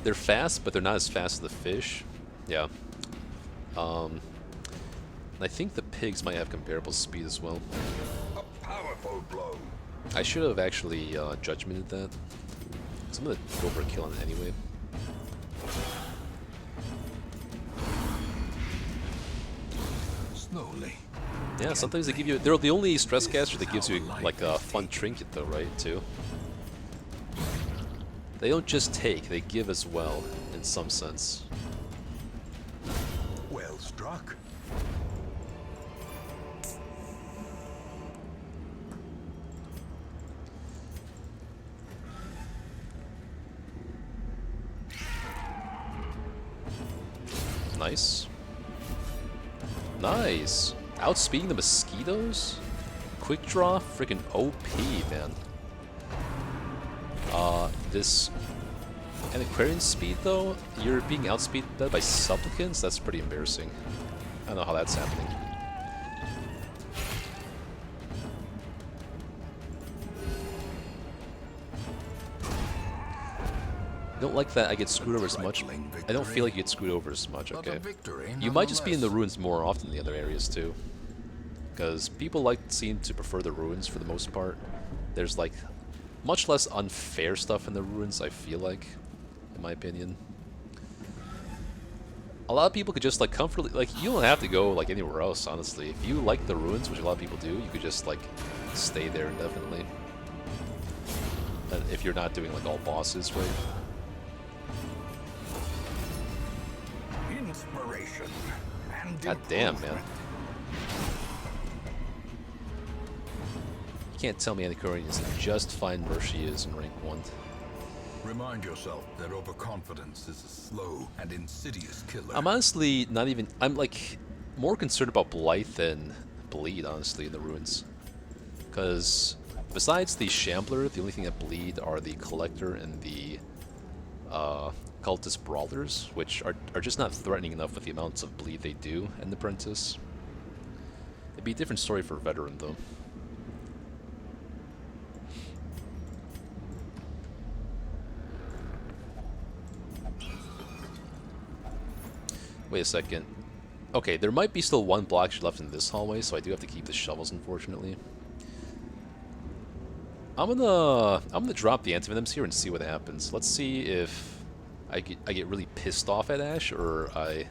[SPEAKER 2] They're fast, but they're not as fast as the fish. Yeah. And I think the pigs might have comparable speed as well.
[SPEAKER 1] A powerful blow.
[SPEAKER 2] I should have actually judgmented that. So I'm gonna go for a kill on it anyway.
[SPEAKER 1] Slowly.
[SPEAKER 2] Yeah, sometimes they give you. They're the only stress caster that gives you like a fun trinket, though, right? Too. They don't just take; they give as well, in some sense.
[SPEAKER 1] Well struck.
[SPEAKER 2] Nice. Nice. Outspeeding the mosquitoes? Quick draw? Freaking OP, man. This Antiquarian speed, though? You're being outspeeded by supplicants? That's pretty embarrassing. I don't know how that's happening. I don't like that I get screwed over as much. I don't feel like you get screwed over as much, okay. You might just be in the ruins more often than the other areas, too. Because people seem to prefer the ruins for the most part. There's, like, much less unfair stuff in the ruins, I feel like, in my opinion. A lot of people could just, like, comfortably... Like, you don't have to go, like, anywhere else, honestly. If you like the ruins, which a lot of people do, you could just, like, stay there indefinitely. And if you're not doing, like, all bosses, right?
[SPEAKER 1] Inspiration and
[SPEAKER 2] God damn, man. You can't tell me Antiquarian isn't just fine where she is in rank 1.
[SPEAKER 1] Remind yourself that overconfidence is a slow and insidious killer.
[SPEAKER 2] I'm honestly not even... I'm, like, more concerned about Blight than Bleed, honestly, in the ruins. Because besides the Shambler, the only thing that bleed are the Collector and the Cultist Brawlers, which are just not threatening enough with the amounts of bleed they do in the Apprentice. It'd be a different story for Veteran, though. Wait a second. Okay, there might be still one block left in this hallway, so I do have to keep the shovels, unfortunately. I'm gonna drop the antivenoms here and see what happens. Let's see if I get really pissed off at Ash, or I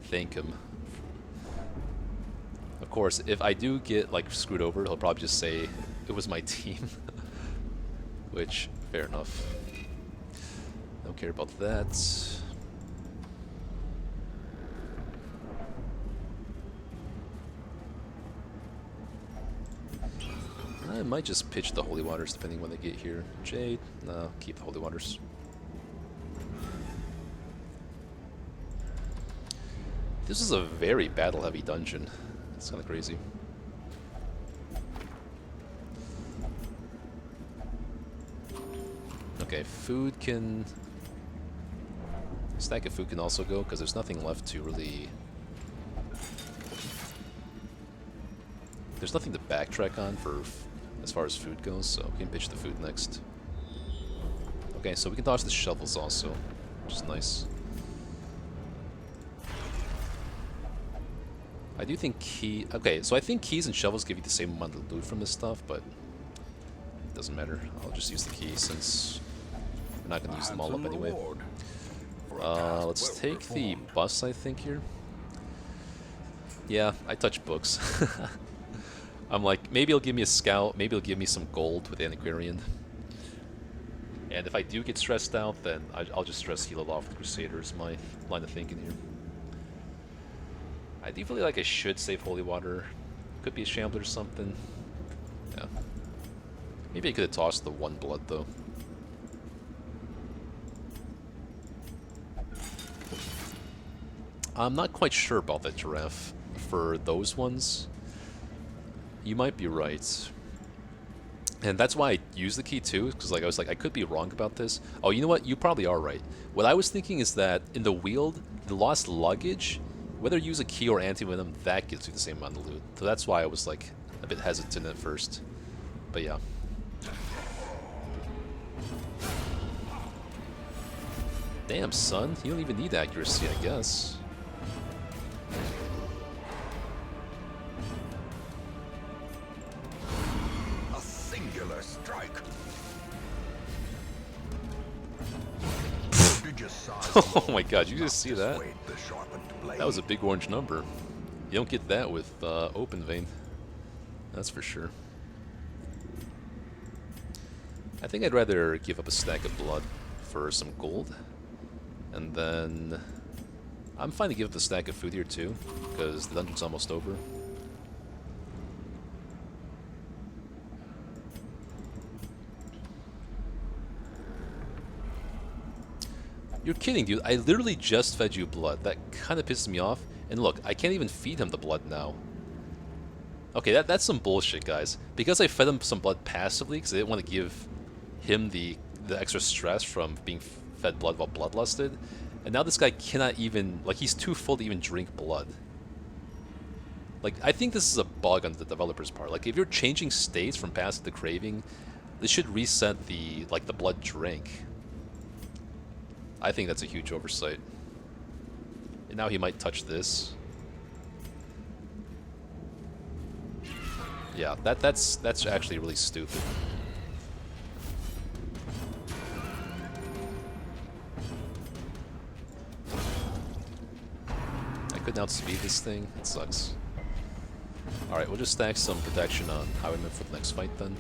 [SPEAKER 2] thank him. Of course, if I do get like screwed over, he'll probably just say it was my team. Which, fair enough. Don't care about that. I might just pitch the Holy Waters depending when they get here. Jade, no, keep the Holy Waters. This is a very battle-heavy dungeon. It's kind of crazy. Okay, food can... Stack of food can also go, because there's nothing left to really... There's nothing to backtrack on for as far as food goes, so we can pitch the food next. Okay, so we can toss the shovels also, which is nice. I do think okay, so I think keys and shovels give you the same amount of loot from this stuff, but it doesn't matter. I'll just use the keys since we're not going to use them all up anyway. Let's take the bus, I think, here. Yeah, I touch books. I'm like, maybe he'll give me a scout, maybe he'll give me some gold with Antiquarian. And if I do get stressed out, then I'll just stress heal it off with Crusaders, my line of thinking here. I do feel like I should save Holy Water. Could be a Shambler or something. Yeah. Maybe I could have tossed the one blood, though. I'm not quite sure about that Giraffe for those ones. You might be right. And that's why I used the key too, because like I was like, I could be wrong about this. Oh, you know what? You probably are right. What I was thinking is that in the Wield, the lost luggage, whether you use a key or anti-venom, that gives you the same amount of loot. So that's why I was like a bit hesitant at first. But yeah. Damn, son. You don't even need accuracy, I guess.
[SPEAKER 1] A singular strike.
[SPEAKER 2] Oh my god, you just see that? That was a big orange number. You don't get that with Open Vein. That's for sure. I think I'd rather give up a stack of blood for some gold. And then I'm fine to give up the stack of food here too, because the dungeon's almost over. You're kidding, dude. I literally just fed you blood. That kind of pisses me off. And look, I can't even feed him the blood now. Okay, that's some bullshit, guys. Because I fed him some blood passively, because I didn't want to give him the extra stress from being fed blood while bloodlusted. And now this guy cannot even... Like, he's too full to even drink blood. Like, I think this is a bug on the developer's part. Like, if you're changing states from passive to craving, this should reset the, like, the blood drink. I think that's a huge oversight. And now he might touch this. Yeah, that's actually really stupid. I couldn't outspeed this thing. It sucks. Alright, we'll just stack some protection on Highwayman for the next fight then.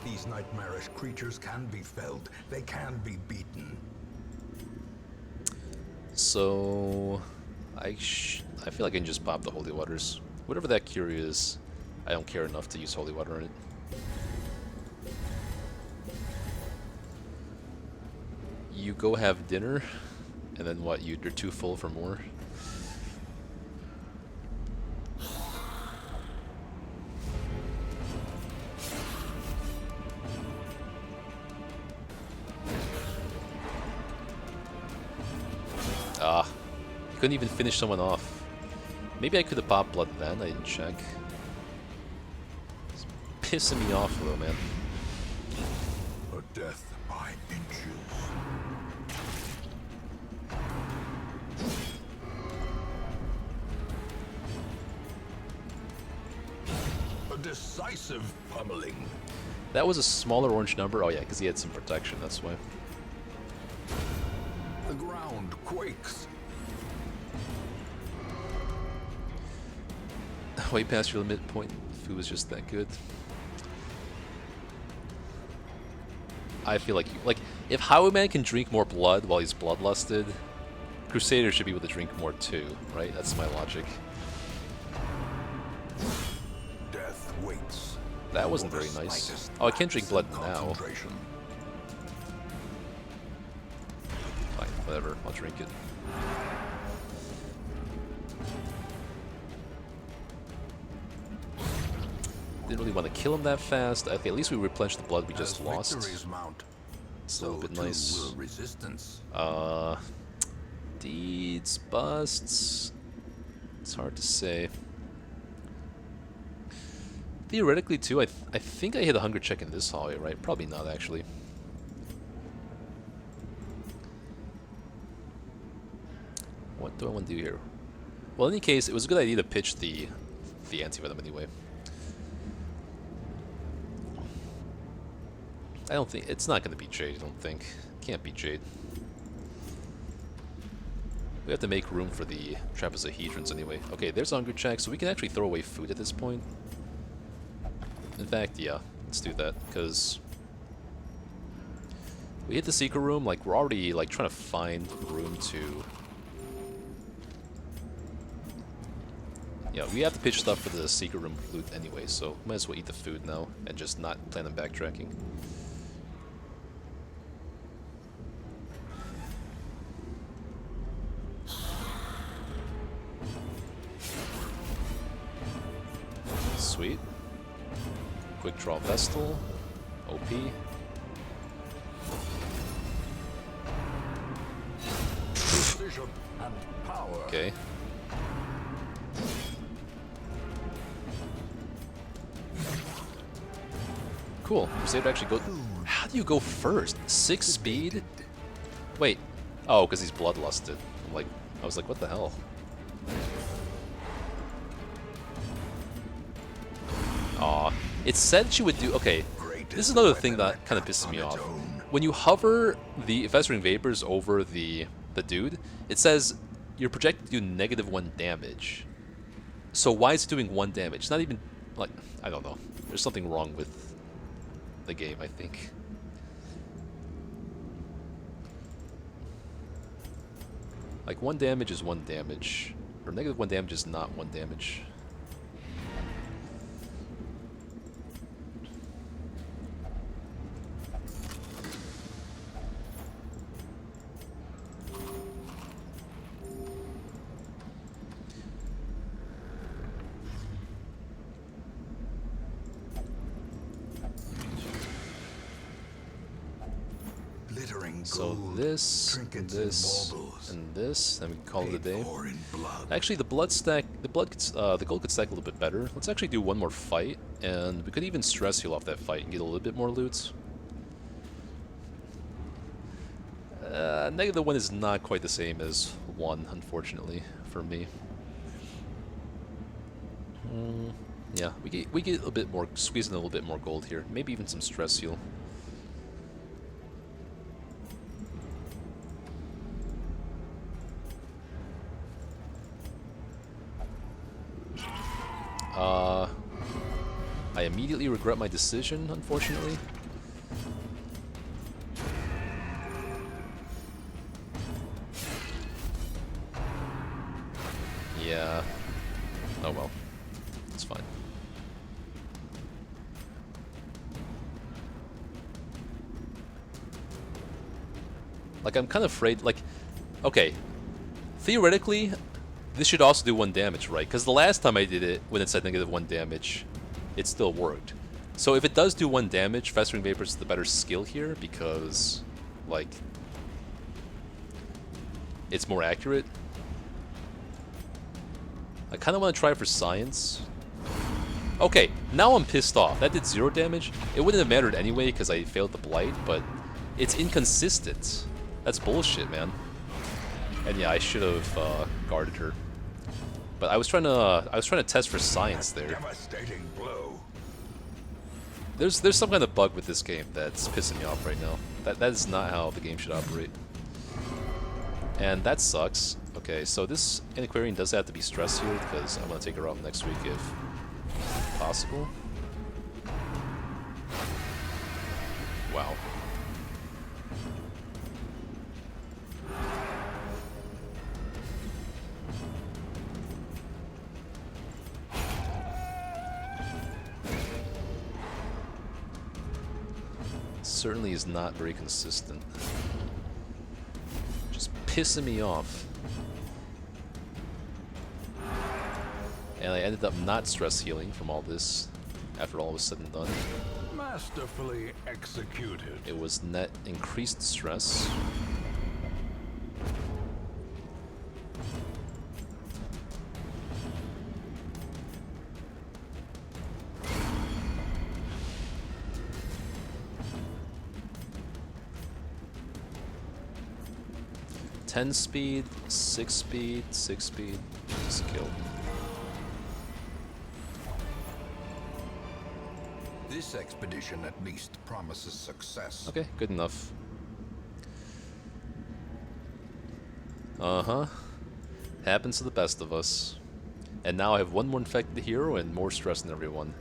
[SPEAKER 1] These nightmarish creatures can be felled. They can be beaten.
[SPEAKER 2] So I feel like I can just pop the Holy Waters. Whatever that cure is, I don't care enough to use Holy Water on it. You go have dinner, and then what, you're too full for more? Ah, you couldn't even finish someone off. Maybe I could have popped blood then, I didn't check. It's pissing me off though, man.
[SPEAKER 1] A death by inches. A decisive pummeling.
[SPEAKER 2] That was a smaller orange number. Oh yeah, because he had some protection, that's why.
[SPEAKER 1] The ground quakes.
[SPEAKER 2] Way past your limit point. Food was just that good. I feel like if Highwayman can drink more blood while he's bloodlusted, Crusader should be able to drink more too, right? That's my logic.
[SPEAKER 1] Death waits.
[SPEAKER 2] That wasn't very nice. Oh, I can't drink blood now. Fine, whatever. I'll drink it. Didn't really want to kill him that fast. Okay, at least we replenished the blood we just lost. So a bit nice. Deeds, busts. It's hard to say. Theoretically, too, I think I hit a hunger check in this hallway, right? Probably not, actually. What do I want to do here? Well, in any case, it was a good idea to pitch the anti-venom anyway. I don't think... It's not going to be Jade, I don't think. Can't be Jade. We have to make room for the trapezohedrons anyway. Okay, there's a hunger check, so we can actually throw away food at this point. In fact, yeah, let's do that, because we hit the secret room, like, we're already, like, trying to find room to... Yeah, we have to pitch stuff for the secret room loot anyway, so might as well eat the food now, and just not plan on backtracking. Sweet. Quick draw Vestal. OP.
[SPEAKER 1] Precision and power.
[SPEAKER 2] Okay. Cool. Was able to actually go. How do you go first? 6 speed? Wait. Oh, because he's bloodlusted. I was like, what the hell? Aw. It said she would do. Okay. This is another thing that kind of pisses me off. When you hover the festering vapors over the dude, it says you're projected to do -1 damage. So why is it doing 1 damage? It's not even like, I don't know. There's something wrong with the game, I think. Like 1 damage is 1 damage, or -1 damage is not 1 damage. So this, and this, and this, then we can call it a day. Actually, the gold could stack a little bit better. Let's actually do one more fight, and we could even stress heal off that fight and get a little bit more loot. -1 is not quite the same as 1, unfortunately, for me. Yeah, we get a bit more, squeeze in a little bit more gold here. Maybe even some stress heal. I immediately regret my decision, unfortunately. Yeah. Oh well. It's fine. Like, I'm kind of afraid, like, okay. Theoretically, this should also do 1 damage, right? Because the last time I did it, when it said -1 damage, it still worked. So if it does do 1 damage, Festering Vapors is the better skill here because, like, it's more accurate. I kind of want to try for science. Okay, now I'm pissed off. That did 0 damage. It wouldn't have mattered anyway because I failed the Blight, but it's inconsistent. That's bullshit, man. And yeah, I should have guarded her. But I was trying to test for science there.
[SPEAKER 1] Devastating blow.
[SPEAKER 2] There's some kind of bug with this game that's pissing me off right now. That is not how the game should operate. And that sucks. Okay, so this Antiquarian does have to be stress healed because I'm gonna take her out next week if possible. Wow. Certainly is not very consistent. Just pissing me off. And I ended up not stress healing from all this after all was said and done.
[SPEAKER 1] Masterfully executed.
[SPEAKER 2] It was net increased stress. Ten speed, 6 speed, 6 speed, skill.
[SPEAKER 1] This expedition at least promises success.
[SPEAKER 2] Okay, good enough. Uh-huh. Happens to the best of us. And now I have 1 more infected hero and more stress than everyone.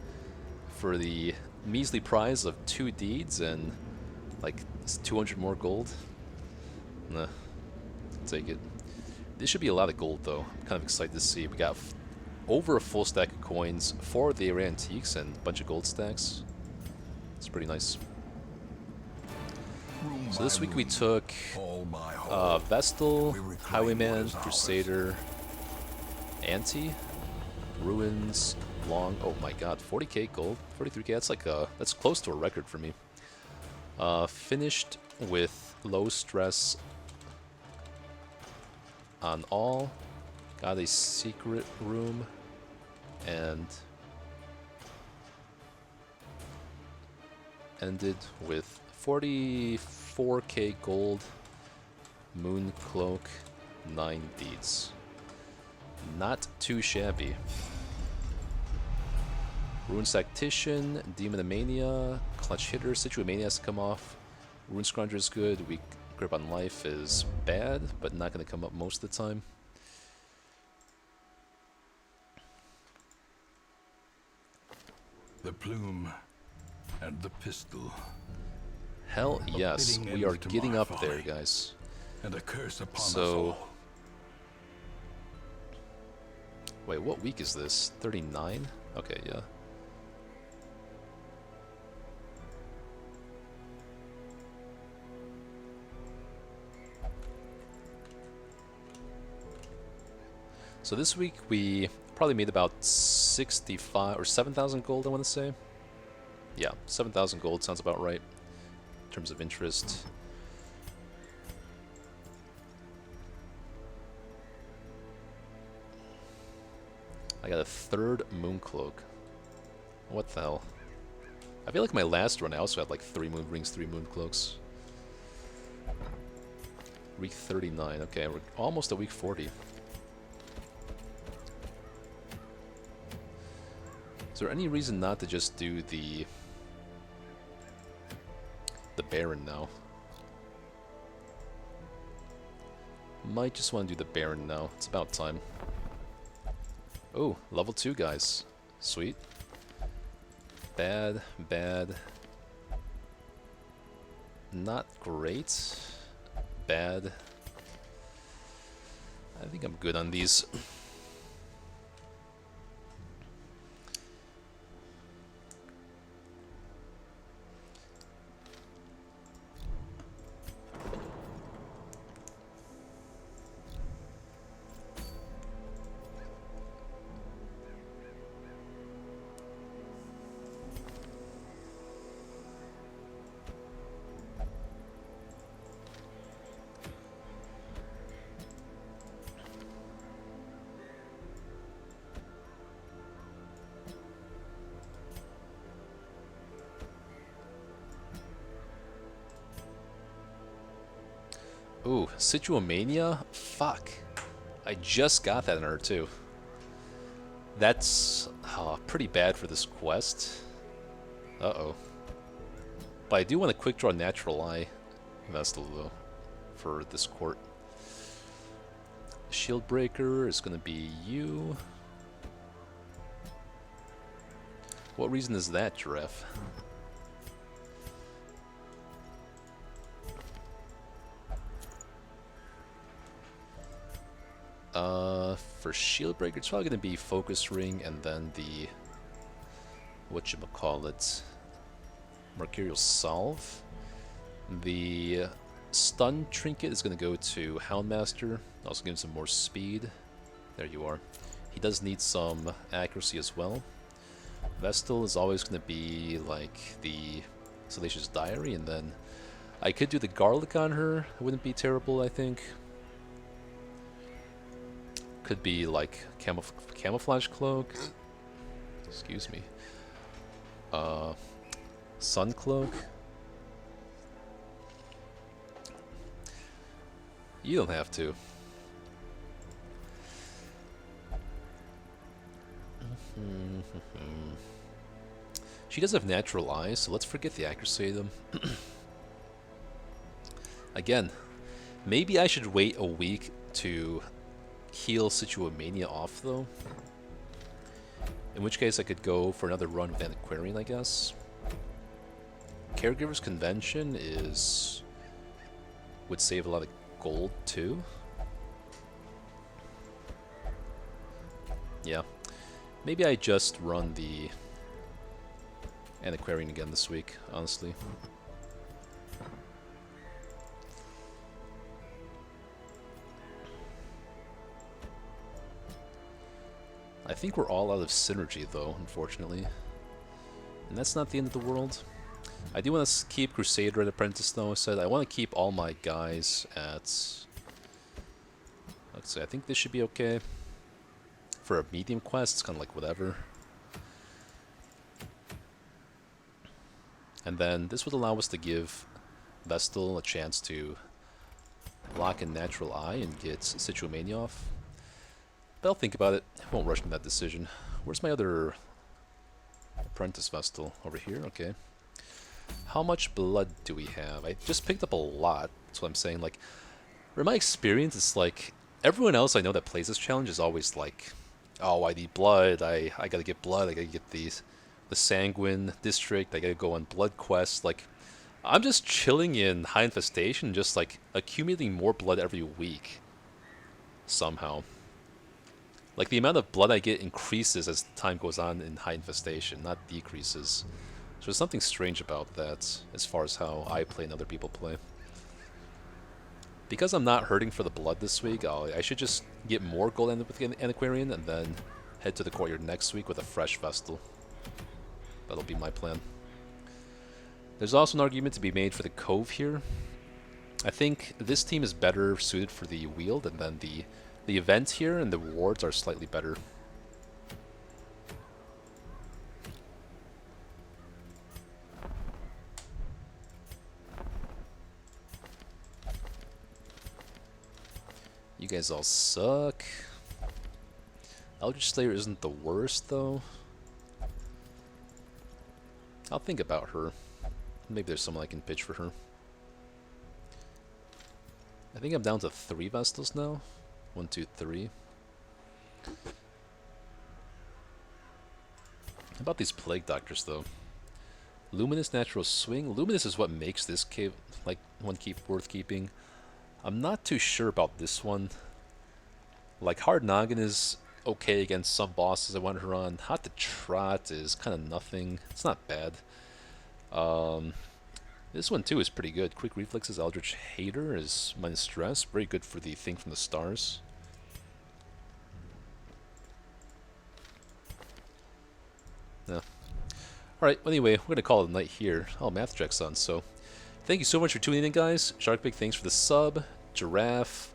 [SPEAKER 2] For the measly prize of 2 deeds and like 200 more gold. Nah. Take it. This should be a lot of gold though. I'm kind of excited to see. We got over a full stack of coins, 4 of the rare antiques, and a bunch of gold stacks. It's pretty nice. So this week we took Vestal, Highwayman, Crusader, Anti, Ruins, long. Oh my god, 40k gold, 43k. That's like that's close to a record for me. Finished with low stress on all. Got a secret room and ended with 44k gold, moon cloak, 9 deeds. Not too shabby. Rune Tactician, Demonomania, Clutch Hitter, Situamania has to come off. Rune Scrounger is good, Weak Grip on Life is bad, but not going to come up most of the time.
[SPEAKER 1] The plume and the pistol.
[SPEAKER 2] Hell yes,
[SPEAKER 1] fitting
[SPEAKER 2] we
[SPEAKER 1] end
[SPEAKER 2] are
[SPEAKER 1] to
[SPEAKER 2] getting
[SPEAKER 1] my
[SPEAKER 2] up
[SPEAKER 1] folly,
[SPEAKER 2] there, guys.
[SPEAKER 1] And a curse upon us
[SPEAKER 2] So,
[SPEAKER 1] all.
[SPEAKER 2] wait, what week is this? 39? Okay, yeah. So this week we probably made about 65 or 7,000 gold, I want to say. Yeah, 7,000 gold sounds about right in terms of interest. I got a 3rd moon cloak. What the hell? I feel like my last run I also had like 3 moon rings, 3 moon cloaks. Week 39, okay, we're almost at week 40. Is there any reason not to just do the Baron now? Might just want to do the Baron now. It's about time. Oh, level 2 guys. Sweet. Bad, bad. Not great. Bad. I think I'm good on these. Ooh, Situamania? Fuck. I just got that in her too. That's pretty bad for this quest. Uh-oh. But I do want a quick draw natural eye. That's still low for this court. Shield Breaker is going to be you. What reason is that, Giraffe? For Shield Breaker, it's probably going to be Focus Ring and then the whatchamacallit, Mercurial Salve. The Stun Trinket is going to go to Houndmaster, also give him some more speed. There you are. He does need some accuracy as well. Vestal is always going to be like the Salacious Diary, and then I could do the Garlic on her. It wouldn't be terrible, I think. Could be like Camouflage Cloak. Excuse me. Sun Cloak. You don't have to. She does have natural eyes, so let's forget the accuracy of them. Again, maybe I should wait a week to heal Situamania off, though. In which case I could go for another run with Antiquarian, I guess. Caregiver's Convention would save a lot of gold, too. Yeah. Maybe I just run the Antiquarian again this week, honestly. I think we're all out of synergy, though, unfortunately. And that's not the end of the world. I do want to keep Crusader and Apprentice, though. I said I want to keep all my guys at... Let's see, I think this should be okay. For a medium quest, it's kind of like whatever. And then this would allow us to give Vestal a chance to lock in Natural Eye and get Situomania off. But I'll think about it. I won't rush into that decision. Where's my other Apprentice Vestal? Over here? Okay. How much blood do we have? I just picked up a lot. That's what I'm saying. Like, from my experience, it's like everyone else I know that plays this challenge is always like, oh, I need blood. I gotta get blood. I gotta get the Sanguine District. I gotta go on blood quests. Like, I'm just chilling in High Infestation, just like accumulating more blood every week. Somehow. Like, the amount of blood I get increases as time goes on in High Infestation, not decreases. So there's something strange about that as far as how I play and other people play. Because I'm not hurting for the blood this week, I should just get more gold with the Antiquarian and then head to the courtyard next week with a fresh Vestal. That'll be my plan. There's also an argument to be made for the Cove here. I think this team is better suited for the Wield, and then the event here and the rewards are slightly better. You guys all suck. Eldritch Slayer isn't the worst, though. I'll think about her. Maybe there's someone I can pitch for her. I think I'm down to 3 Vestals now. 1, 2, 3. How about these Plague Doctors, though? Luminous Natural Swing. Luminous is what makes this cave, like, one worth keeping. I'm not too sure about this one. Like, Hard Noggin is okay against some bosses I want her on. Hot to Trot is kind of nothing. It's not bad. This one, too, is pretty good. Quick Reflexes, Eldritch Hater is minus stress. Very good for the Thing from the Stars. Yeah. Alright, well, anyway, we're going to call it a night here. Oh, Math Check's on, so... Thank you so much for tuning in, guys. Sharkbig, thanks for the sub. Giraffe,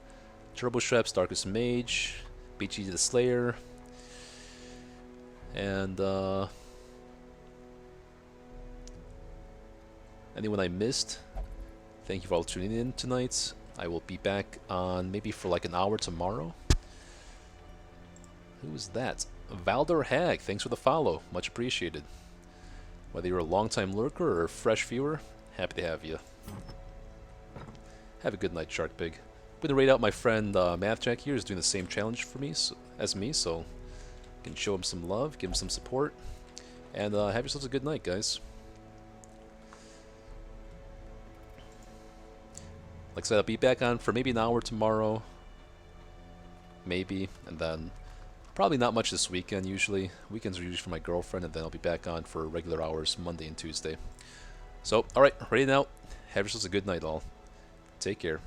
[SPEAKER 2] Turbo Straps, Darkest Mage, BG the Slayer, and anyone I missed, thank you for all tuning in tonight. I will be back on maybe for like an hour tomorrow. Who is that? Valdor Hag, thanks for the follow. Much appreciated. Whether you're a long-time lurker or a fresh viewer, happy to have you. Have a good night, Sharkbig. I'm going to rate out my friend MathJack here, who's doing the same challenge for me as me, so I can show him some love, give him some support, and have yourselves a good night, guys. Like I said, I'll be back on for maybe an hour tomorrow, maybe, and then probably not much this weekend usually. Weekends are usually for my girlfriend, and then I'll be back on for regular hours Monday and Tuesday. So, alright, ready now. Have yourselves a good night, all. Take care.